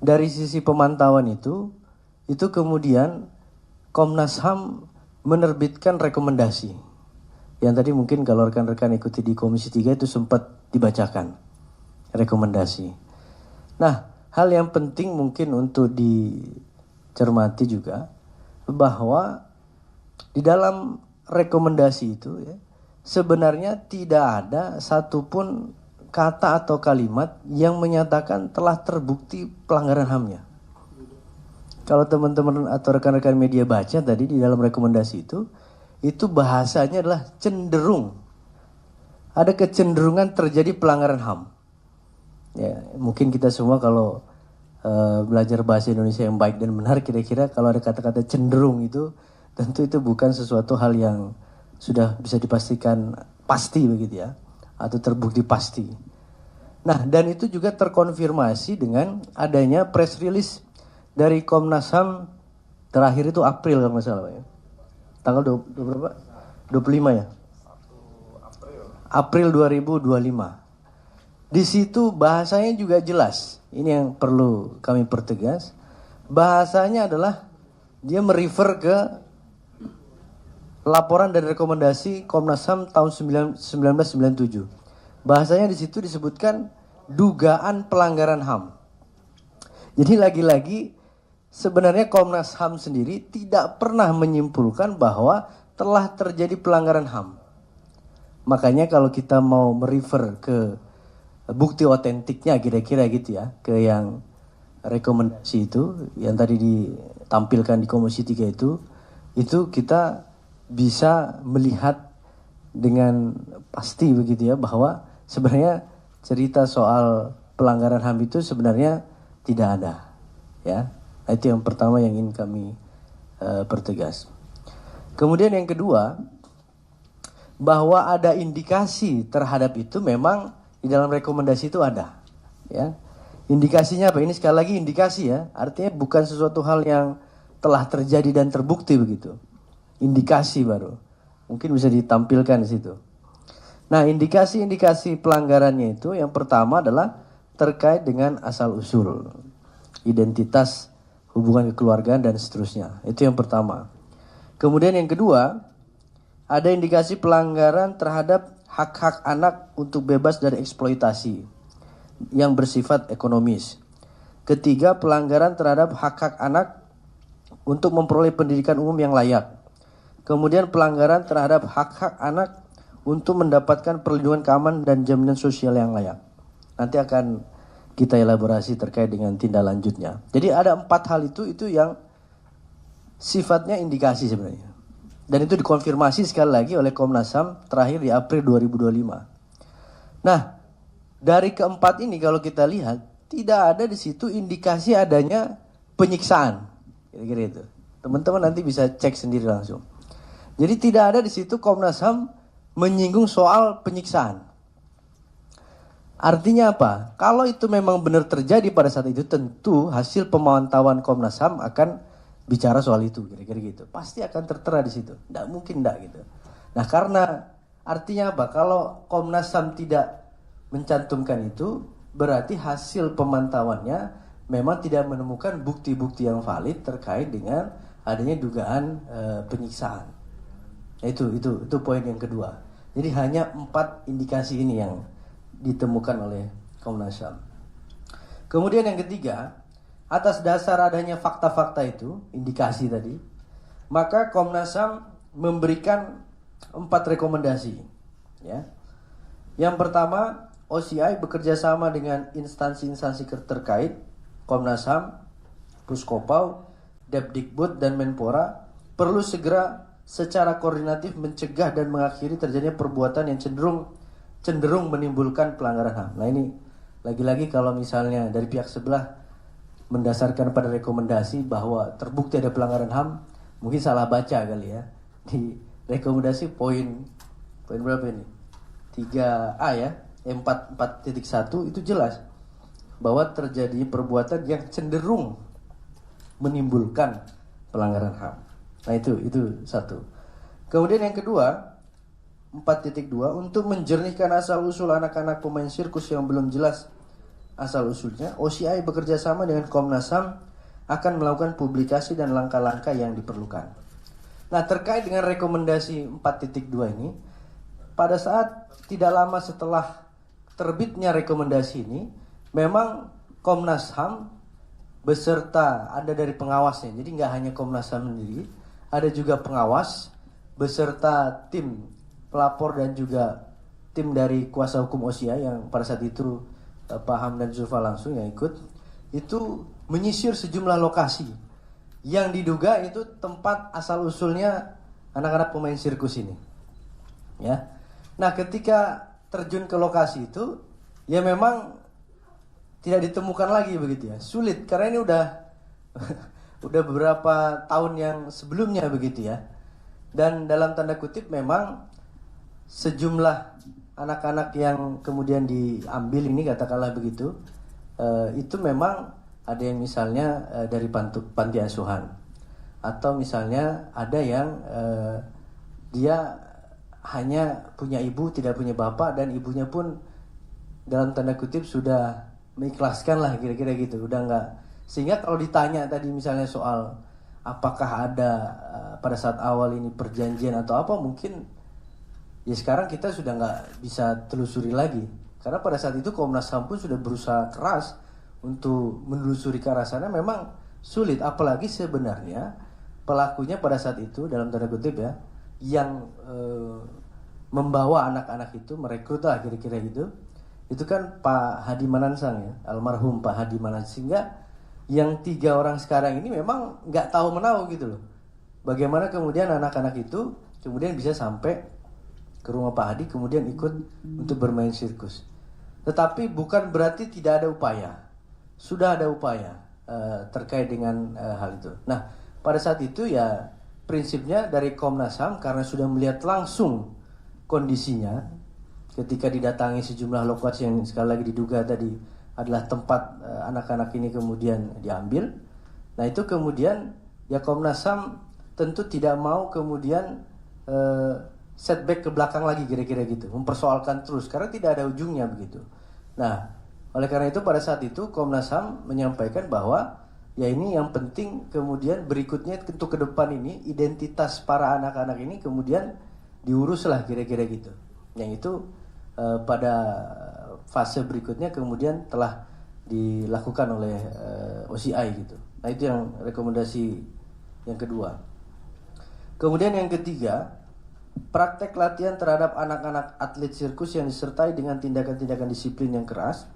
Speaker 6: dari sisi pemantauan itu kemudian Komnas HAM menerbitkan rekomendasi. Yang tadi mungkin kalau rekan-rekan ikuti di Komisi 3 itu sempat dibacakan rekomendasi. Nah, hal yang penting mungkin untuk dicermati juga bahwa di dalam rekomendasi itu ya, sebenarnya tidak ada satupun kata atau kalimat yang menyatakan telah terbukti pelanggaran HAM-nya. Kalau teman-teman atau rekan-rekan media baca tadi di dalam rekomendasi itu bahasanya adalah cenderung. Ada kecenderungan terjadi pelanggaran HAM. Ya, mungkin kita semua kalau belajar bahasa Indonesia yang baik dan benar, kira-kira kalau ada kata-kata cenderung itu, tentu itu bukan sesuatu hal yang sudah bisa dipastikan pasti begitu ya, atau terbukti pasti. Nah, dan itu juga terkonfirmasi dengan adanya press release dari Komnas HAM terakhir itu April kalau nggak salah Pak ya. Tanggal 25 ya? April 2025. Di situ bahasanya juga jelas. Ini yang perlu kami pertegas. Bahasanya adalah dia merefer ke laporan dan rekomendasi Komnas HAM tahun 1997. Bahasanya di situ disebutkan dugaan pelanggaran HAM. Jadi lagi-lagi sebenarnya Komnas HAM sendiri tidak pernah menyimpulkan bahwa telah terjadi pelanggaran HAM. Makanya kalau kita mau merefer ke bukti otentiknya kira-kira gitu ya, ke yang rekomendasi itu yang tadi ditampilkan di Komisi 3 itu kita bisa melihat dengan pasti begitu ya bahwa sebenarnya cerita soal pelanggaran HAM itu sebenarnya tidak ada ya. Nah, itu yang pertama yang ingin kami pertegas. Kemudian yang kedua, bahwa ada indikasi terhadap itu memang di dalam rekomendasi itu ada ya. Indikasinya apa? Ini sekali lagi indikasi ya, artinya bukan sesuatu hal yang telah terjadi dan terbukti begitu. Indikasi baru. Mungkin bisa ditampilkan di situ. Nah, indikasi-indikasi pelanggarannya itu yang pertama adalah terkait dengan asal-usul, identitas, hubungan kekeluargaan dan seterusnya. Itu yang pertama. Kemudian yang kedua, ada indikasi pelanggaran terhadap hak-hak anak untuk bebas dari eksploitasi yang bersifat ekonomis. Ketiga, pelanggaran terhadap hak-hak anak untuk memperoleh pendidikan umum yang layak. Kemudian pelanggaran terhadap hak-hak anak untuk mendapatkan perlindungan keamanan dan jaminan sosial yang layak. Nanti akan kita elaborasi terkait dengan tindak lanjutnya. Jadi ada 4 hal itu yang sifatnya indikasi sebenarnya. Dan itu dikonfirmasi sekali lagi oleh Komnas HAM terakhir di April 2025. Nah, dari keempat ini kalau kita lihat tidak ada di situ indikasi adanya penyiksaan. Kira-kira itu. Teman-teman nanti bisa cek sendiri langsung. Jadi tidak ada di situ Komnas HAM menyinggung soal penyiksaan. Artinya apa? Kalau itu memang benar terjadi pada saat itu, tentu hasil pemantauan Komnas HAM akan bicara soal itu, kira-kira gitu. Pasti akan tertera di situ. Tidak mungkin tidak gitu. Nah, karena artinya apa? Kalau Komnas HAM tidak mencantumkan itu, berarti hasil pemantauannya memang tidak menemukan bukti-bukti yang valid terkait dengan adanya dugaan penyiksaan. Itu poin yang kedua. Jadi hanya 4 indikasi ini yang ditemukan oleh Komnas HAM. Kemudian yang ketiga, atas dasar adanya fakta-fakta itu, indikasi tadi, maka Komnas HAM memberikan 4 rekomendasi. Ya. Yang pertama, OCI bekerja sama dengan instansi-instansi terkait, Komnas HAM, Puskopau, Depdikbud, dan Menpora, perlu segera secara koordinatif mencegah dan mengakhiri terjadinya perbuatan yang cenderung menimbulkan pelanggaran HAM. Nah ini lagi-lagi kalau misalnya dari pihak sebelah mendasarkan pada rekomendasi bahwa terbukti ada pelanggaran HAM, mungkin salah baca kali ya. Di rekomendasi poin berapa ini? 3A ya, 4.1 itu jelas bahwa terjadi perbuatan yang cenderung menimbulkan pelanggaran HAM. Nah itu satu. Kemudian yang kedua, 4.2 untuk menjernihkan asal-usul anak-anak pemain sirkus yang belum jelas asal-usulnya, OCI bekerja sama dengan Komnas HAM akan melakukan publikasi dan langkah-langkah yang diperlukan. Nah, terkait dengan rekomendasi 4.2 ini, pada saat tidak lama setelah terbitnya rekomendasi ini, memang Komnas HAM beserta ada dari pengawasnya, jadi nggak hanya Komnas HAM sendiri, ada juga pengawas beserta tim pelapor dan juga tim dari kuasa hukum OCI yang pada saat itu Pak Ham dan Zulfa langsung yang ikut, itu menyisir sejumlah lokasi yang diduga itu tempat asal-usulnya anak-anak pemain sirkus ini. Ya. Nah, ketika terjun ke lokasi itu, ya memang tidak ditemukan lagi begitu ya. Sulit karena ini udah udah beberapa tahun yang sebelumnya begitu ya. Dan dalam tanda kutip memang sejumlah anak-anak yang kemudian diambil ini katakanlah begitu, itu memang ada yang misalnya dari panti asuhan, atau misalnya ada yang dia hanya punya ibu tidak punya bapak, dan ibunya pun dalam tanda kutip sudah mengikhlaskan lah kira-kira gitu, udah nggak. Sehingga kalau ditanya tadi misalnya soal apakah ada pada saat awal ini perjanjian atau apa, mungkin ya sekarang kita sudah nggak bisa telusuri lagi, karena pada saat itu Komnas HAM pun sudah berusaha keras untuk menelusuri ke arah sana, memang sulit. Apalagi sebenarnya pelakunya pada saat itu dalam tanda kutip ya, yang membawa anak-anak itu, merekrut lah kira-kira gitu, itu kan Pak Hadi Manansang ya, almarhum Pak Hadi Manansang. Sehingga yang 3 orang sekarang ini memang nggak tahu menahu gitu loh, bagaimana kemudian anak-anak itu kemudian bisa sampai ke rumah Pak Hadi kemudian ikut untuk bermain sirkus. Tetapi bukan berarti tidak ada upaya, sudah ada upaya terkait dengan hal itu. Nah, pada saat itu ya prinsipnya dari Komnas HAM karena sudah melihat langsung kondisinya ketika didatangi sejumlah lokasi yang sekali lagi diduga tadi adalah tempat anak-anak ini kemudian diambil. Nah, itu kemudian ya Komnas HAM tentu tidak mau kemudian setback ke belakang lagi kira-kira gitu, mempersoalkan terus karena tidak ada ujungnya begitu. Nah, oleh karena itu pada saat itu Komnas HAM menyampaikan bahwa ya ini yang penting kemudian berikutnya untuk ke depan ini identitas para anak-anak ini kemudian diuruslah kira-kira gitu. Yang itu pada fase berikutnya kemudian telah dilakukan oleh OCI gitu. Nah, itu yang rekomendasi yang kedua. Kemudian yang ketiga, praktek latihan terhadap anak-anak atlet sirkus yang disertai dengan tindakan-tindakan disiplin yang keras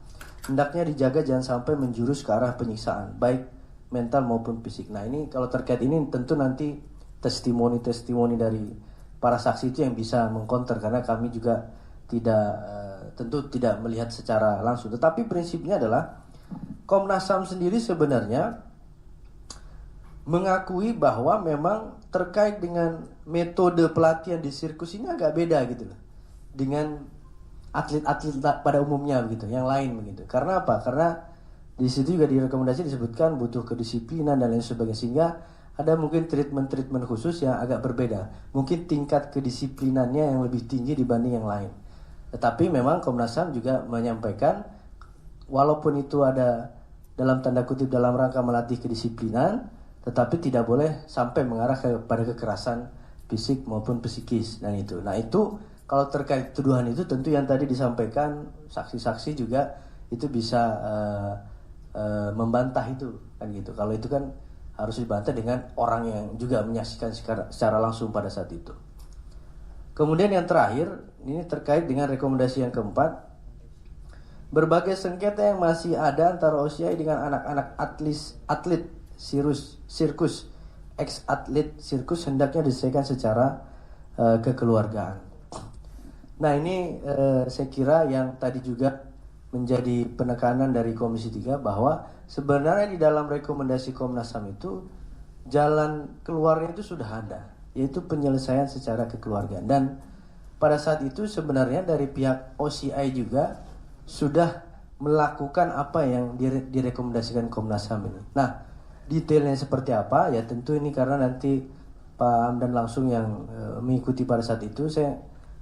Speaker 6: hendaknya dijaga jangan sampai menjurus ke arah penyiksaan baik mental maupun fisik. Nah, ini kalau terkait ini tentu nanti testimoni-testimoni dari para saksi itu yang bisa mengcounter, karena kami juga tentu tidak melihat secara langsung. Tetapi prinsipnya adalah Komnas HAM sendiri sebenarnya mengakui bahwa memang terkait dengan metode pelatihan di sirkus ini agak beda gitu loh dengan atlet-atlet pada umumnya begitu, yang lain begitu. Karena apa? Karena di situ juga di rekomendasi disebutkan butuh kedisiplinan dan lain sebagainya, sehingga ada mungkin treatment khusus yang agak berbeda. Mungkin tingkat kedisiplinannya yang lebih tinggi dibanding yang lain. Tetapi memang Komnas HAM juga menyampaikan walaupun itu ada dalam tanda kutip dalam rangka melatih kedisiplinan, tetapi tidak boleh sampai mengarah kepada kekerasan fisik maupun psikis dan itu. Nah, itu kalau terkait tuduhan itu tentu yang tadi disampaikan saksi-saksi juga itu bisa membantah itu kan gitu. Kalau itu kan harus dibantah dengan orang yang juga menyaksikan secara langsung pada saat itu. Kemudian yang terakhir, ini terkait dengan rekomendasi yang keempat. Berbagai sengketa yang masih ada antara OCI dengan anak-anak atlet sirkus, ex-atlet sirkus hendaknya diselesaikan secara kekeluargaan. Nah, ini saya kira yang tadi juga menjadi penekanan dari Komisi 3 bahwa sebenarnya di dalam rekomendasi Komnas HAM itu jalan keluarnya itu sudah ada, yaitu penyelesaian secara kekeluargaan. Dan pada saat itu sebenarnya dari pihak OCI juga sudah melakukan apa yang direkomendasikan Komnas HAM ini. Nah, detailnya seperti apa ya tentu ini karena nanti Pak Hamdan langsung yang mengikuti pada saat itu, saya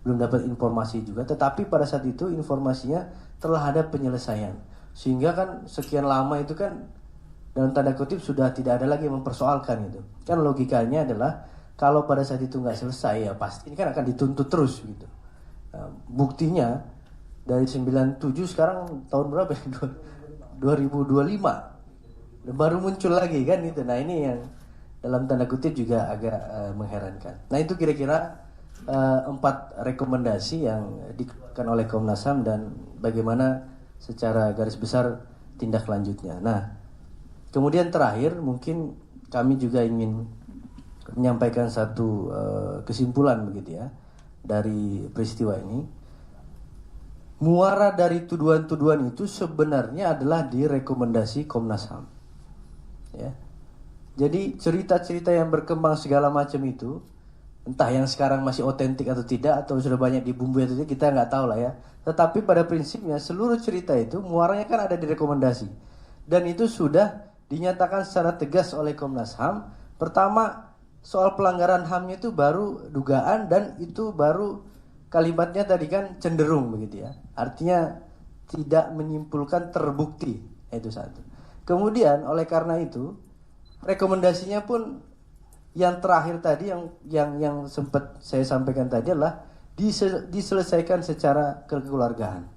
Speaker 6: belum dapat informasi juga. Tetapi pada saat itu informasinya telah ada penyelesaian, sehingga kan sekian lama itu kan dalam tanda kutip sudah tidak ada lagi yang mempersoalkan itu. Kan logikanya adalah kalau pada saat itu nggak selesai ya pasti ini kan akan dituntut terus gitu. Nah, buktinya dari 97 sekarang tahun berapa ya? 2025 baru muncul lagi kan itu. Nah ini yang dalam tanda kutip juga agak mengherankan. Nah itu kira-kira 4 rekomendasi yang dikeluarkan oleh Komnas HAM dan bagaimana secara garis besar tindak lanjutnya. Nah kemudian terakhir mungkin kami juga ingin menyampaikan satu kesimpulan begitu ya dari peristiwa ini. Muara dari tuduhan-tuduhan itu sebenarnya adalah di rekomendasi Komnas HAM. Ya. Jadi cerita-cerita yang berkembang segala macam itu, entah yang sekarang masih otentik atau tidak, atau sudah banyak dibumbui atau tidak, kita nggak tahu lah ya. Tetapi pada prinsipnya seluruh cerita itu muaranya kan ada di rekomendasi. Dan itu sudah dinyatakan secara tegas oleh Komnas HAM. Pertama, soal pelanggaran HAM-nya itu baru dugaan dan itu baru kalimatnya tadi kan cenderung begitu ya. Artinya tidak menyimpulkan terbukti, itu satu. Kemudian oleh karena itu rekomendasinya pun yang terakhir tadi yang sempat saya sampaikan tadi adalah diselesaikan secara kekeluargaan.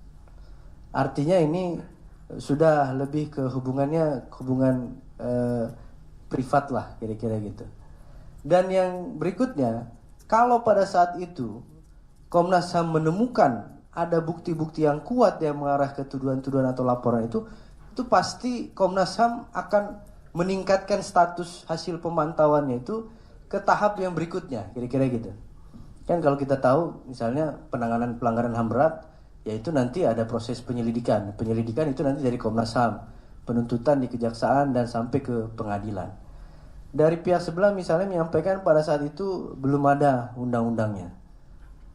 Speaker 6: Artinya ini sudah lebih ke hubungan privat lah kira-kira gitu. Dan yang berikutnya, kalau pada saat itu Komnas HAM menemukan ada bukti-bukti yang kuat yang mengarah ke tuduhan-tuduhan atau laporan itu pasti Komnas HAM akan meningkatkan status hasil pemantauannya itu ke tahap yang berikutnya, kira-kira gitu. Kan kalau kita tahu misalnya penanganan pelanggaran HAM berat, yaitu nanti ada proses penyelidikan. Penyelidikan itu nanti dari Komnas HAM, penuntutan di kejaksaan dan sampai ke pengadilan. Dari pihak sebelah misalnya menyampaikan pada saat itu belum ada undang-undangnya.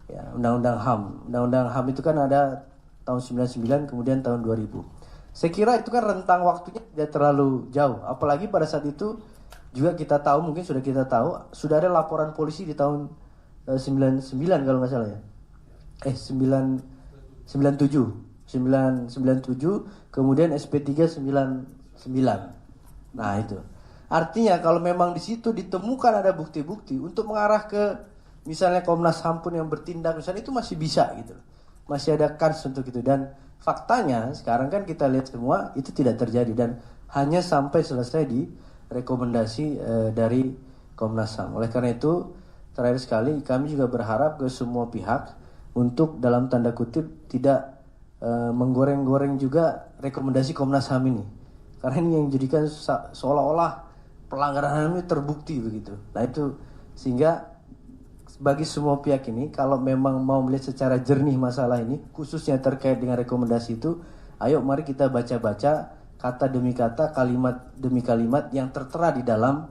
Speaker 6: Ya, undang-undang HAM. Undang-undang HAM itu kan ada tahun 99 kemudian tahun 2000. Saya kira itu kan rentang waktunya tidak terlalu jauh. Apalagi pada saat itu juga kita tahu, mungkin sudah kita tahu, sudah ada laporan polisi di tahun 99 kalau nggak salah ya. 97, kemudian SP3 99. Nah itu. Artinya kalau memang di situ ditemukan ada bukti-bukti untuk mengarah ke misalnya Komnas HAM pun yang bertindak misalnya itu masih bisa gitu. Masih ada kans untuk itu. Dan faktanya sekarang kan kita lihat semua itu tidak terjadi dan hanya sampai selesai di rekomendasi dari Komnas HAM. Oleh karena itu terakhir sekali kami juga berharap ke semua pihak untuk dalam tanda kutip tidak menggoreng-goreng juga rekomendasi Komnas HAM ini. Karena ini yang jadikan seolah-olah pelanggaran HAM ini terbukti begitu. Nah itu sehingga bagi semua pihak ini kalau memang mau melihat secara jernih masalah ini khususnya terkait dengan rekomendasi itu, ayo mari kita baca-baca kata demi kata, kalimat demi kalimat yang tertera di dalam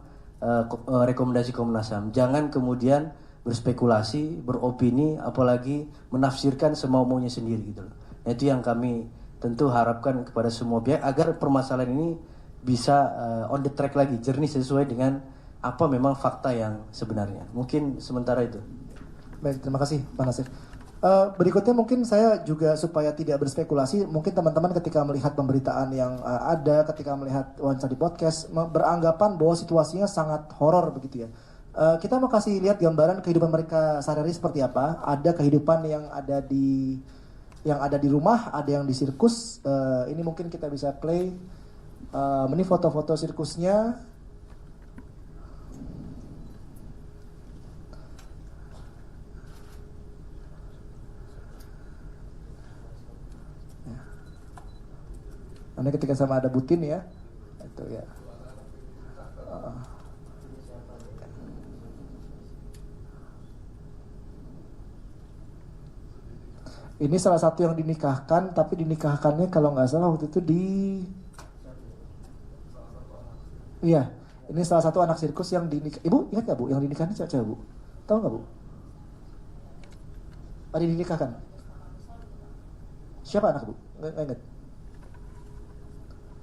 Speaker 6: rekomendasi Komnas HAM. Jangan kemudian berspekulasi, beropini, apalagi menafsirkan semau-maunya sendiri gitu loh. Nah, itu yang kami tentu harapkan kepada semua pihak agar permasalahan ini bisa on the track lagi, jernih sesuai dengan apa memang fakta yang sebenarnya. Mungkin sementara itu.
Speaker 1: Baik, terima kasih Pak Nasir. Berikutnya mungkin saya juga supaya tidak berspekulasi, mungkin teman-teman ketika melihat pemberitaan yang ada, ketika melihat wawancara di podcast, beranggapan bahwa situasinya sangat horor begitu ya. Kita mau kasih lihat gambaran kehidupan mereka sehari-hari seperti apa. Ada kehidupan yang ada di rumah, ada yang di sirkus. Ini mungkin kita bisa play. Ini foto-foto sirkusnya. Nanti ketika sama ada Butin ya, itu ya. Ini salah satu yang dinikahkan, tapi dinikahkannya kalau nggak salah waktu itu iya, ini salah satu anak sirkus yang dinikah. Ibu ingat nggak Bu, yang dinikahkan siapa Bu? Tahu nggak Bu? Ada dinikahkan? Siapa anak Bu? Nggak ingat.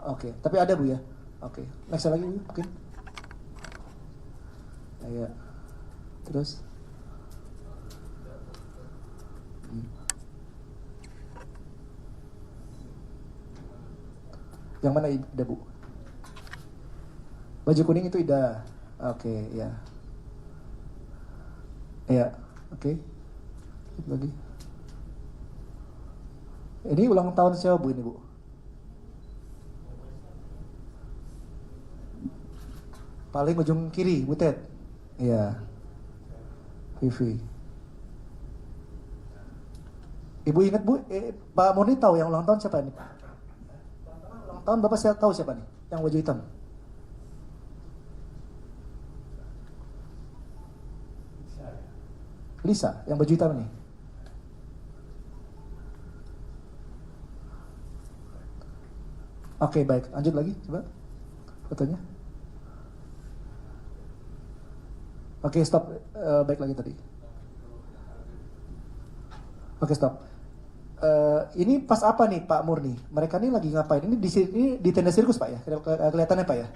Speaker 1: Oke, tapi ada Bu ya. Oke, next lagi Bu, mungkin. Ya. Terus. lagi. Yang mana Ida, Bu? Baju kuning itu Ida. Oke, ya. Ya, oke. Lagi. Ini ulang tahun siapa, Bu, ini, Bu? Paling ujung kiri, Butet. Iya. Vivi. Ibu ingat, Bu, Pak Murni tahu yang ulang tahun siapa ini? Ulang tahun Bapak saya tahu siapa nih? Yang baju hitam. Lisa, yang baju hitam nih. Oke, baik. Lanjut lagi, coba fotonya. Oke, stop. Baik lagi tadi. Oke, stop. Ini pas apa nih Pak Murni? Mereka ini lagi ngapain? Ini di tenda sirkus Pak ya? Kelihatannya Pak ya?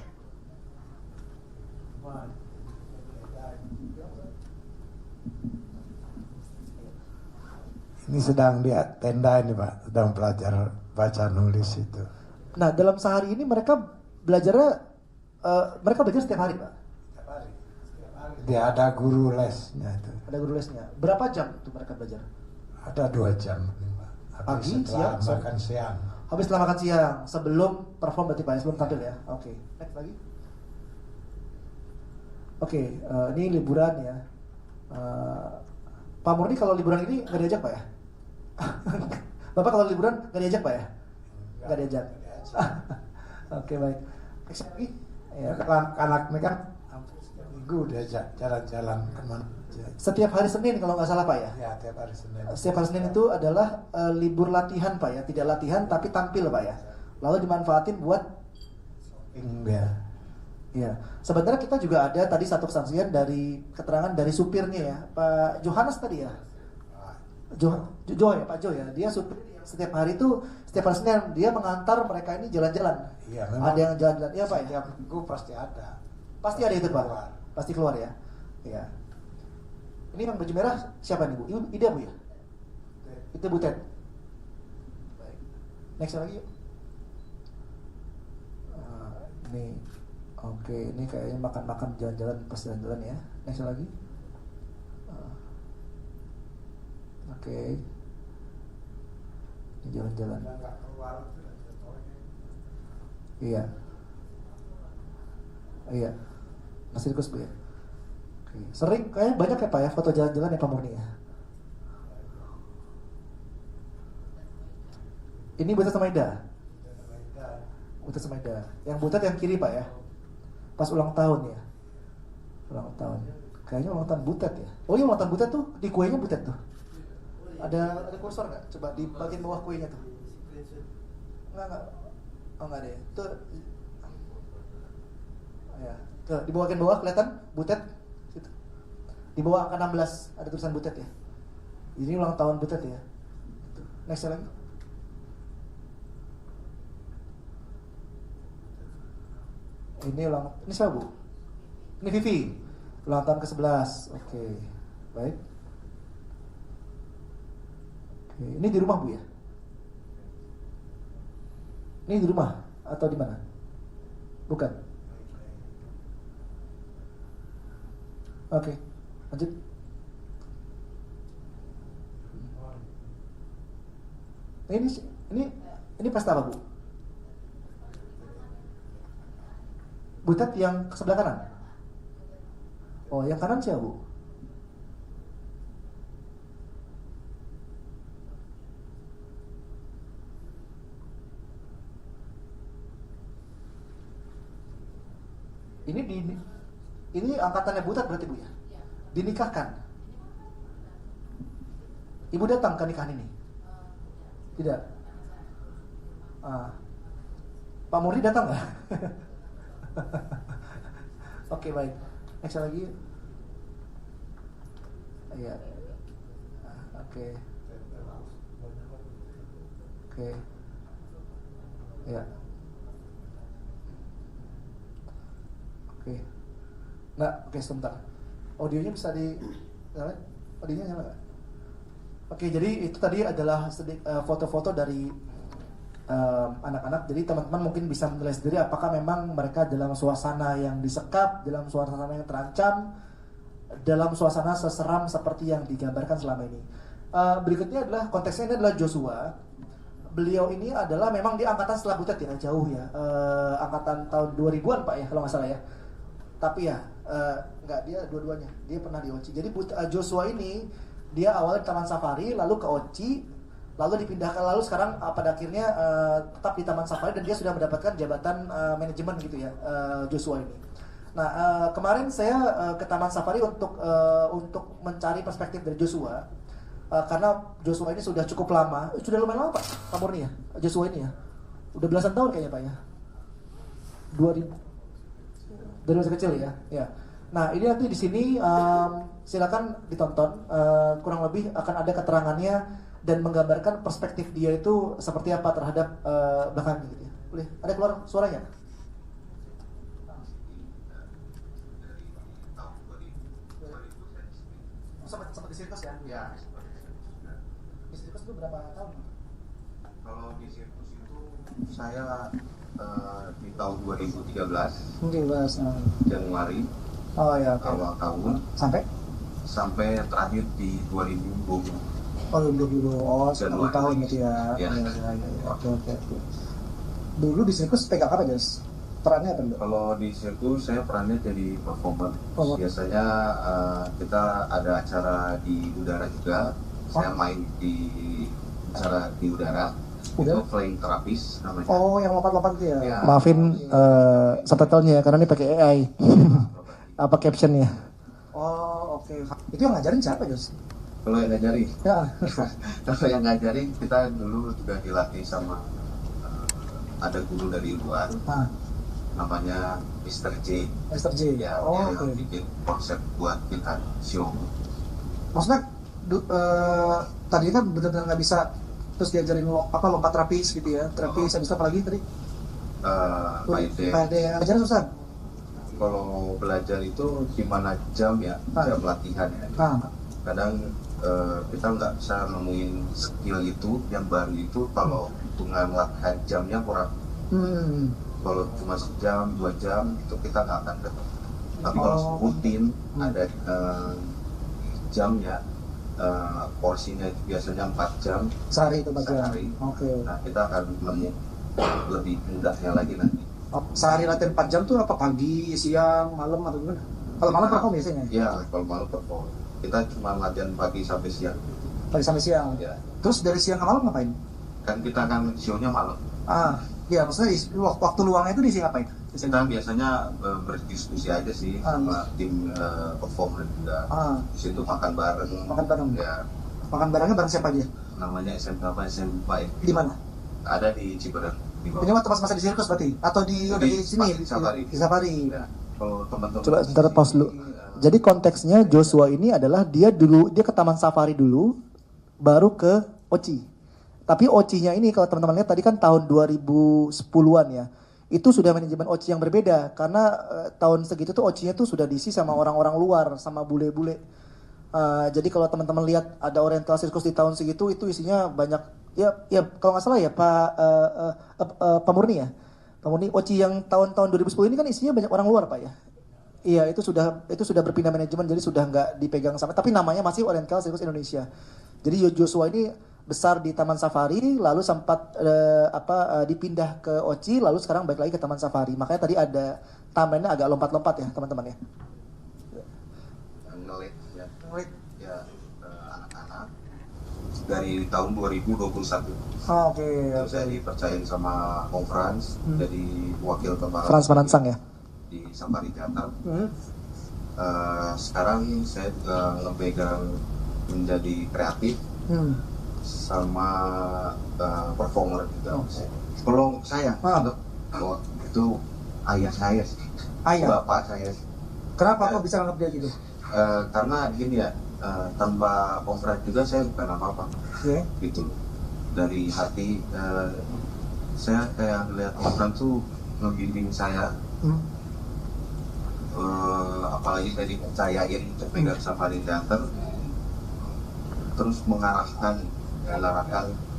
Speaker 5: Ini sedang di tenda ini Pak, sedang belajar baca nulis itu.
Speaker 1: Nah, dalam sehari ini mereka belajar setiap hari Pak?
Speaker 5: Setiap hari. Dia ada guru lesnya itu.
Speaker 1: Ada guru lesnya. Berapa jam tuh mereka belajar?
Speaker 5: Ada 2 jam Pak.
Speaker 1: Pagi,
Speaker 5: setelah
Speaker 1: siang,
Speaker 5: makan siang.
Speaker 1: Habis setelah makan siang, sebelum perform berarti Pak, sebelum tampil ya. Oke. Next lagi. Oke, ini liburan ya. Pak Murni kalau liburan ini nggak diajak Pak ya? Bapak kalau liburan nggak diajak Pak ya? Nggak diajak. Oke, baik. Next lagi. Ya.
Speaker 5: Anak ini kan hampir setiap minggu diajak jalan-jalan kemana aja.
Speaker 1: Setiap hari Senin kalau nggak salah Pak ya?
Speaker 5: Ya, tiap hari Senin.
Speaker 1: Setiap hari Senin itu adalah libur latihan Pak ya, tidak latihan tapi tampil Pak ya. Lalu dimanfaatin buat
Speaker 5: Dia.
Speaker 1: ya. Sebenarnya kita juga ada tadi satu kesaksian dari keterangan dari supirnya ya, Pak Johannes tadi ya. Jo ya, Pak Jo ya. Dia supir yang setiap hari itu setiap hari Senin dia mengantar mereka ini jalan-jalan.
Speaker 5: Iya, memang.
Speaker 1: Ada yang jalan-jalan ya Pak ya.
Speaker 5: Setiap minggu pasti ada.
Speaker 1: Pasti ada itu Pak.
Speaker 5: Keluar.
Speaker 1: Pasti keluar ya. Iya. Ini yang baju merah siapa nih Bu? Ida Bu ya? Itu Butet. Baik. Next lagi yuk. Ini oke, ini kayaknya makan-makan jalan-jalan pas jalan-jalan ya. Next lagi. Oke. Ini jalan-jalan. Iya. Iya. Masih sirkus Bu ya. Oke. Sering kayaknya banyak ya Pak ya foto jalan-jalan ya Pak Murni ya. Ini Butet sama Ida. Butet sama Ida. Yang Butet yang kiri Pak ya. Pas ulang tahun ya. Ulang tahun. Kayaknya ulang tahun Butet ya. Oh iya ulang tahun Butet tuh di kuenya Butet tuh. Ada kursor nggak? Coba di bagian bawah kuenya tuh. Enggak. Oh enggak deh. Tuh. Ya. Tuh di bagian bawah kelihatan Butet. Situ. Di bawah angka 16 ada tulisan Butet ya. Ini ulang tahun Butet ya. Next lagi. Ini siapa Bu? Ini Vivi. Ulang tahun ke-11. Oke. Baik. Oke. Ini di rumah Bu ya? Ini di rumah atau di mana? Bukan. Oke. Lanjut. Ini pesta apa Bu? Butet yang ke sebelah kanan. Oh, yang kanan siapa Bu? Ini angkatannya Butet berarti Bu ya? Dinikahkan. Ibu datang ke nikahan ini? Tidak. Pak Murni datang nggak? Oke, baik. Next lagi. Iya. Oke. Oke. Ya. Oke. Nah, oke sebentar. Audionya bisa di nyala? Audionya nyala nggak? Oke, jadi itu tadi adalah foto-foto dari anak-anak. Jadi teman-teman mungkin bisa menilai sendiri apakah memang mereka dalam suasana yang disekap, dalam suasana yang terancam, dalam suasana seseram seperti yang digambarkan selama ini. Berikutnya adalah konteksnya, ini adalah Joshua. Beliau ini adalah memang di angkatan setelah Butet ya, jauh ya, angkatan tahun 2000-an Pak ya kalau nggak salah ya. Tapi ya nggak, dia dua-duanya, dia pernah di OCI. Jadi Joshua ini dia awalnya di Taman Safari, lalu ke OCI, lalu dipindahkan, lalu sekarang pada akhirnya tetap di Taman Safari dan dia sudah mendapatkan jabatan manajemen gitu ya, Joshua ini. Nah kemarin saya ke Taman Safari untuk mencari perspektif dari Joshua. Karena Joshua ini sudah cukup lama, sudah lumayan lama Pak Murni ya, Joshua ini ya, udah belasan tahun kayaknya Pak ya, 2000 dari masa kecil ya. Nah ini nanti di sini silakan ditonton, kurang lebih akan ada keterangannya dan menggambarkan perspektif dia itu seperti apa terhadap belakang gitu ya. Boleh, ada keluar suaranya? Sempat di sirkus ya?
Speaker 7: Ya.
Speaker 1: Di sirkus itu berapa tahun?
Speaker 7: Kalau di sirkus itu saya di tahun 2013 Januari
Speaker 1: Oh ya, oke.
Speaker 7: awal tahun sampai terakhir di 2020.
Speaker 1: Oh 2020, oh 10
Speaker 7: Januari.
Speaker 1: tahun gitu ya.
Speaker 7: Ya.
Speaker 1: Oke. Dulu di sirkus pegang apa Jas? Perannya apa?
Speaker 7: Kalau di sirkus saya perannya jadi performer.
Speaker 1: Oh.
Speaker 7: Biasanya kita ada acara di udara juga. Saya main di acara di udara. Itu flying terapis namanya.
Speaker 1: Oh yang lompat-lompat gitu ya?
Speaker 7: Ya.
Speaker 1: Maafin subtitlenya ya, karena ini pakai AI. Apa captionnya? Oh oke. Itu yang ngajarin siapa Jas?
Speaker 7: Kalau yang ngajarin,
Speaker 1: Ya.
Speaker 7: kalau yang ngajarin kita dulu juga dilatih sama ada guru dari luar. Namanya Mr. J.
Speaker 1: Mr. J.
Speaker 7: Ya,
Speaker 1: Oh,
Speaker 7: dia
Speaker 1: oke.
Speaker 7: yang bikin konsep buat kita show.
Speaker 1: Maksudnya tadi kan benar-benar nggak bisa terus diajarin lompat terapis gitu ya, terapis habis itu apa lagi tadi? Pak ya. Ajaran susah.
Speaker 7: Kalau belajar itu gimana jam ya, jam latihan ya. Kadang kita nggak bisa nemuin skill itu yang baru itu kalau hitungan latihan jamnya kurang. Kalau cuma sejam, 2 jam itu kita nggak akan dapat. Tapi kalau rutin ada jamnya, porsinya itu biasanya 4 jam
Speaker 1: Sehari itu
Speaker 7: sehari.
Speaker 1: Oke.
Speaker 7: Nah kita akan nemu lebih mudahnya lagi nanti.
Speaker 1: Sehari latihan 4 jam tuh apa pagi, siang, malam atau gimana? Kalau malam perform biasanya?
Speaker 7: Ya kalau malam perform. Kita cuma latihan pagi sampai siang.
Speaker 1: Pagi sampai siang.
Speaker 7: Ya.
Speaker 1: Terus dari siang ke malam ngapain?
Speaker 7: Kan kita kan show-nya malam.
Speaker 1: Ya maksudnya waktu luangnya itu diisi ngapain?
Speaker 7: Kita biasanya berdiskusi aja sih sama tim performer juga. Di situ makan bareng.
Speaker 1: Makan bareng.
Speaker 7: Ya.
Speaker 1: Makan barengnya bareng siapa aja?
Speaker 7: Namanya SMK apa SMK ya?
Speaker 1: Di mana?
Speaker 7: Ada di Ciberem. Di bawah.
Speaker 1: Ini waktu pas masa di sirkus berarti? Atau di sini?
Speaker 7: Di Safari.
Speaker 1: Di Safari.
Speaker 7: Ya. Kalau teman-teman.
Speaker 1: Coba sebentar pause dulu. Jadi konteksnya Joshua ini adalah dia ke Taman Safari dulu, baru ke OCI. Tapi OCI-nya ini kalau teman-teman lihat tadi kan tahun 2010-an ya. Itu sudah manajemen OCI yang berbeda karena tahun segitu tuh OCI-nya tuh sudah diisi sama orang-orang luar, sama bule-bule. Jadi kalau teman-teman lihat ada Oriental Circus di tahun segitu itu isinya banyak ya kalau nggak salah ya Pak Murni ya. Pak Murni OCI yang tahun-tahun 2010 ini kan isinya banyak orang luar Pak ya. Iya itu sudah berpindah manajemen jadi sudah nggak dipegang sama tapi namanya masih Oriental Circus Indonesia. Jadi Joshua ini besar di Taman Safari lalu sempat dipindah ke OCI lalu sekarang balik lagi ke Taman Safari. Makanya tadi ada timelinenya agak lompat-lompat ya teman-teman ya.
Speaker 7: Ngelit ya anak-anak dari tahun 2021.
Speaker 1: Oke.
Speaker 7: Saya dipercayain sama Om Frans jadi wakil kepala
Speaker 1: Frans Manansang ya.
Speaker 7: Di Safari Theater. Sekarang saya juga ngepegang menjadi kreatif sama performer juga. Kalau saya itu ayah saya sih. Bapak saya sih.
Speaker 1: Kenapa kok bisa nganggap dia gitu?
Speaker 7: Karena gini ya, tanpa Om Frans juga saya bukan apa-apa. Gitu. Dari hati saya kayak ngeliat Om Frans tuh ngebimbing saya. Apalagi tadi percayain untuk pegang Safari Theater, terus mengarahkan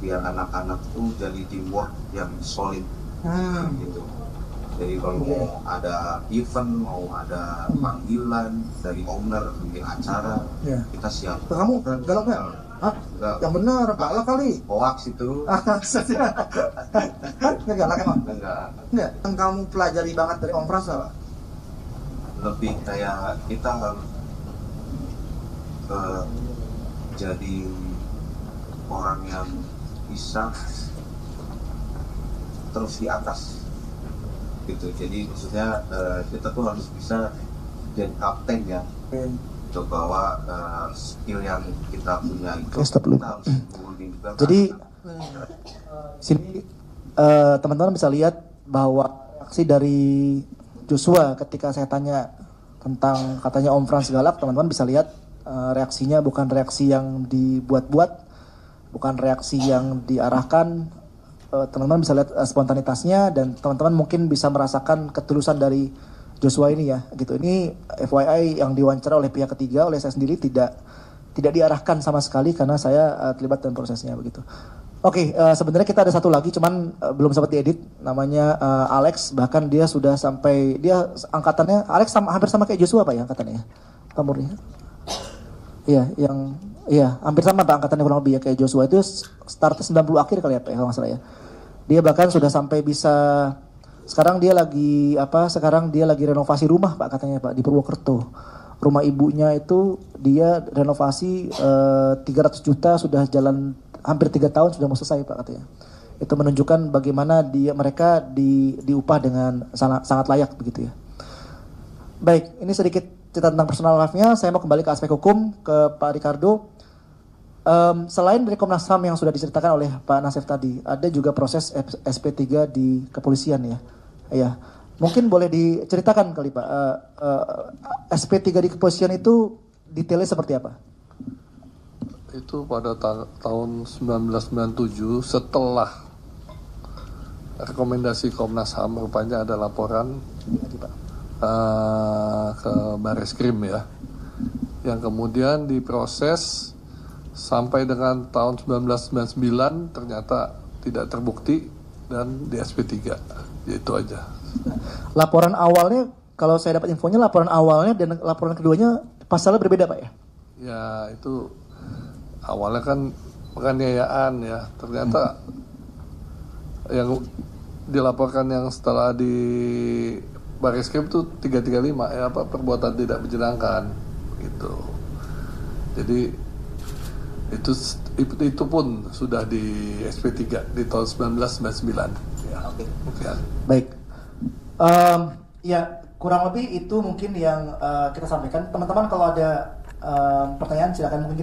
Speaker 7: biar anak-anak tuh jadi teamwork yang solid gitu. Jadi kalau mau ada event, mau ada panggilan dari owner, bikin acara, kita siap.
Speaker 1: Kamu galak nggak? Hah? Yang benar, galak kali.
Speaker 7: Hoax itu.
Speaker 1: Nggak galak emang?
Speaker 7: Enggak.
Speaker 1: Nggak. Yang kamu pelajari banget dari Om Frans apa?
Speaker 7: Lebih kayak kita harus jadi orang yang bisa terus di atas gitu. Jadi maksudnya kita tuh harus bisa jadi kapten ya, untuk bawa skill yang kita punya itu
Speaker 1: Stop dulu.
Speaker 7: kita harus gunain juga.
Speaker 1: Jadi sini teman-teman bisa lihat bahwa reaksi dari Joshua ketika saya tanya tentang katanya Om Frans galak, teman-teman bisa lihat reaksinya bukan reaksi yang dibuat-buat, bukan reaksi yang diarahkan. Teman-teman bisa lihat spontanitasnya, dan teman-teman mungkin bisa merasakan ketulusan dari Joshua ini ya, gitu. Ini FYI yang diwawancara oleh pihak ketiga, oleh saya sendiri tidak diarahkan sama sekali karena saya terlibat dalam prosesnya begitu. Oke, sebenarnya kita ada satu lagi, cuman belum sempat diedit, namanya Alex. Bahkan dia sudah sampai, dia angkatannya Alex hampir sama kayak Joshua Pak ya angkatannya, Pak Murni. Iya, hampir sama Pak angkatannya kurang lebih ya kayak Joshua, itu startnya 90 akhir kali ya Pak, kalau nggak salah ya. Dia bahkan sudah sampai bisa, sekarang dia lagi renovasi rumah Pak katanya Pak di Purwokerto. Rumah ibunya itu dia renovasi 300 juta, sudah jalan hampir 3 tahun sudah mau selesai Pak katanya. Itu menunjukkan bagaimana mereka diupah dengan sangat layak begitu ya. Baik, ini sedikit cerita tentang personal life-nya. Saya mau kembali ke aspek hukum, ke Pak Ricardo. Selain dari Komnas HAM yang sudah diceritakan oleh Pak Nasef tadi, ada juga proses SP3 di kepolisian ya. Ya, mungkin boleh diceritakan kali Pak, SP3 di kepolisian itu detailnya seperti apa?
Speaker 2: Itu pada tahun 1997 setelah rekomendasi Komnas HAM, rupanya ada laporan ke Bareskrim ya, yang kemudian diproses sampai dengan tahun 1999 ternyata tidak terbukti dan di SP3. Itu aja.
Speaker 1: Laporan awalnya, kalau saya dapat infonya, laporan awalnya dan laporan keduanya pasalnya berbeda Pak ya?
Speaker 2: Ya itu awalnya kan penganiayaan ya, ternyata yang dilaporkan yang setelah di Bareskrim itu 335 ya, perbuatan tidak menyenangkan gitu. Jadi itu pun sudah di SP3 di tahun 1999 ya.
Speaker 1: Oke.
Speaker 2: Okay.
Speaker 1: Baik. Ya kurang lebih itu mungkin yang kita sampaikan. Teman-teman kalau ada pertanyaan silakan, mungkin kita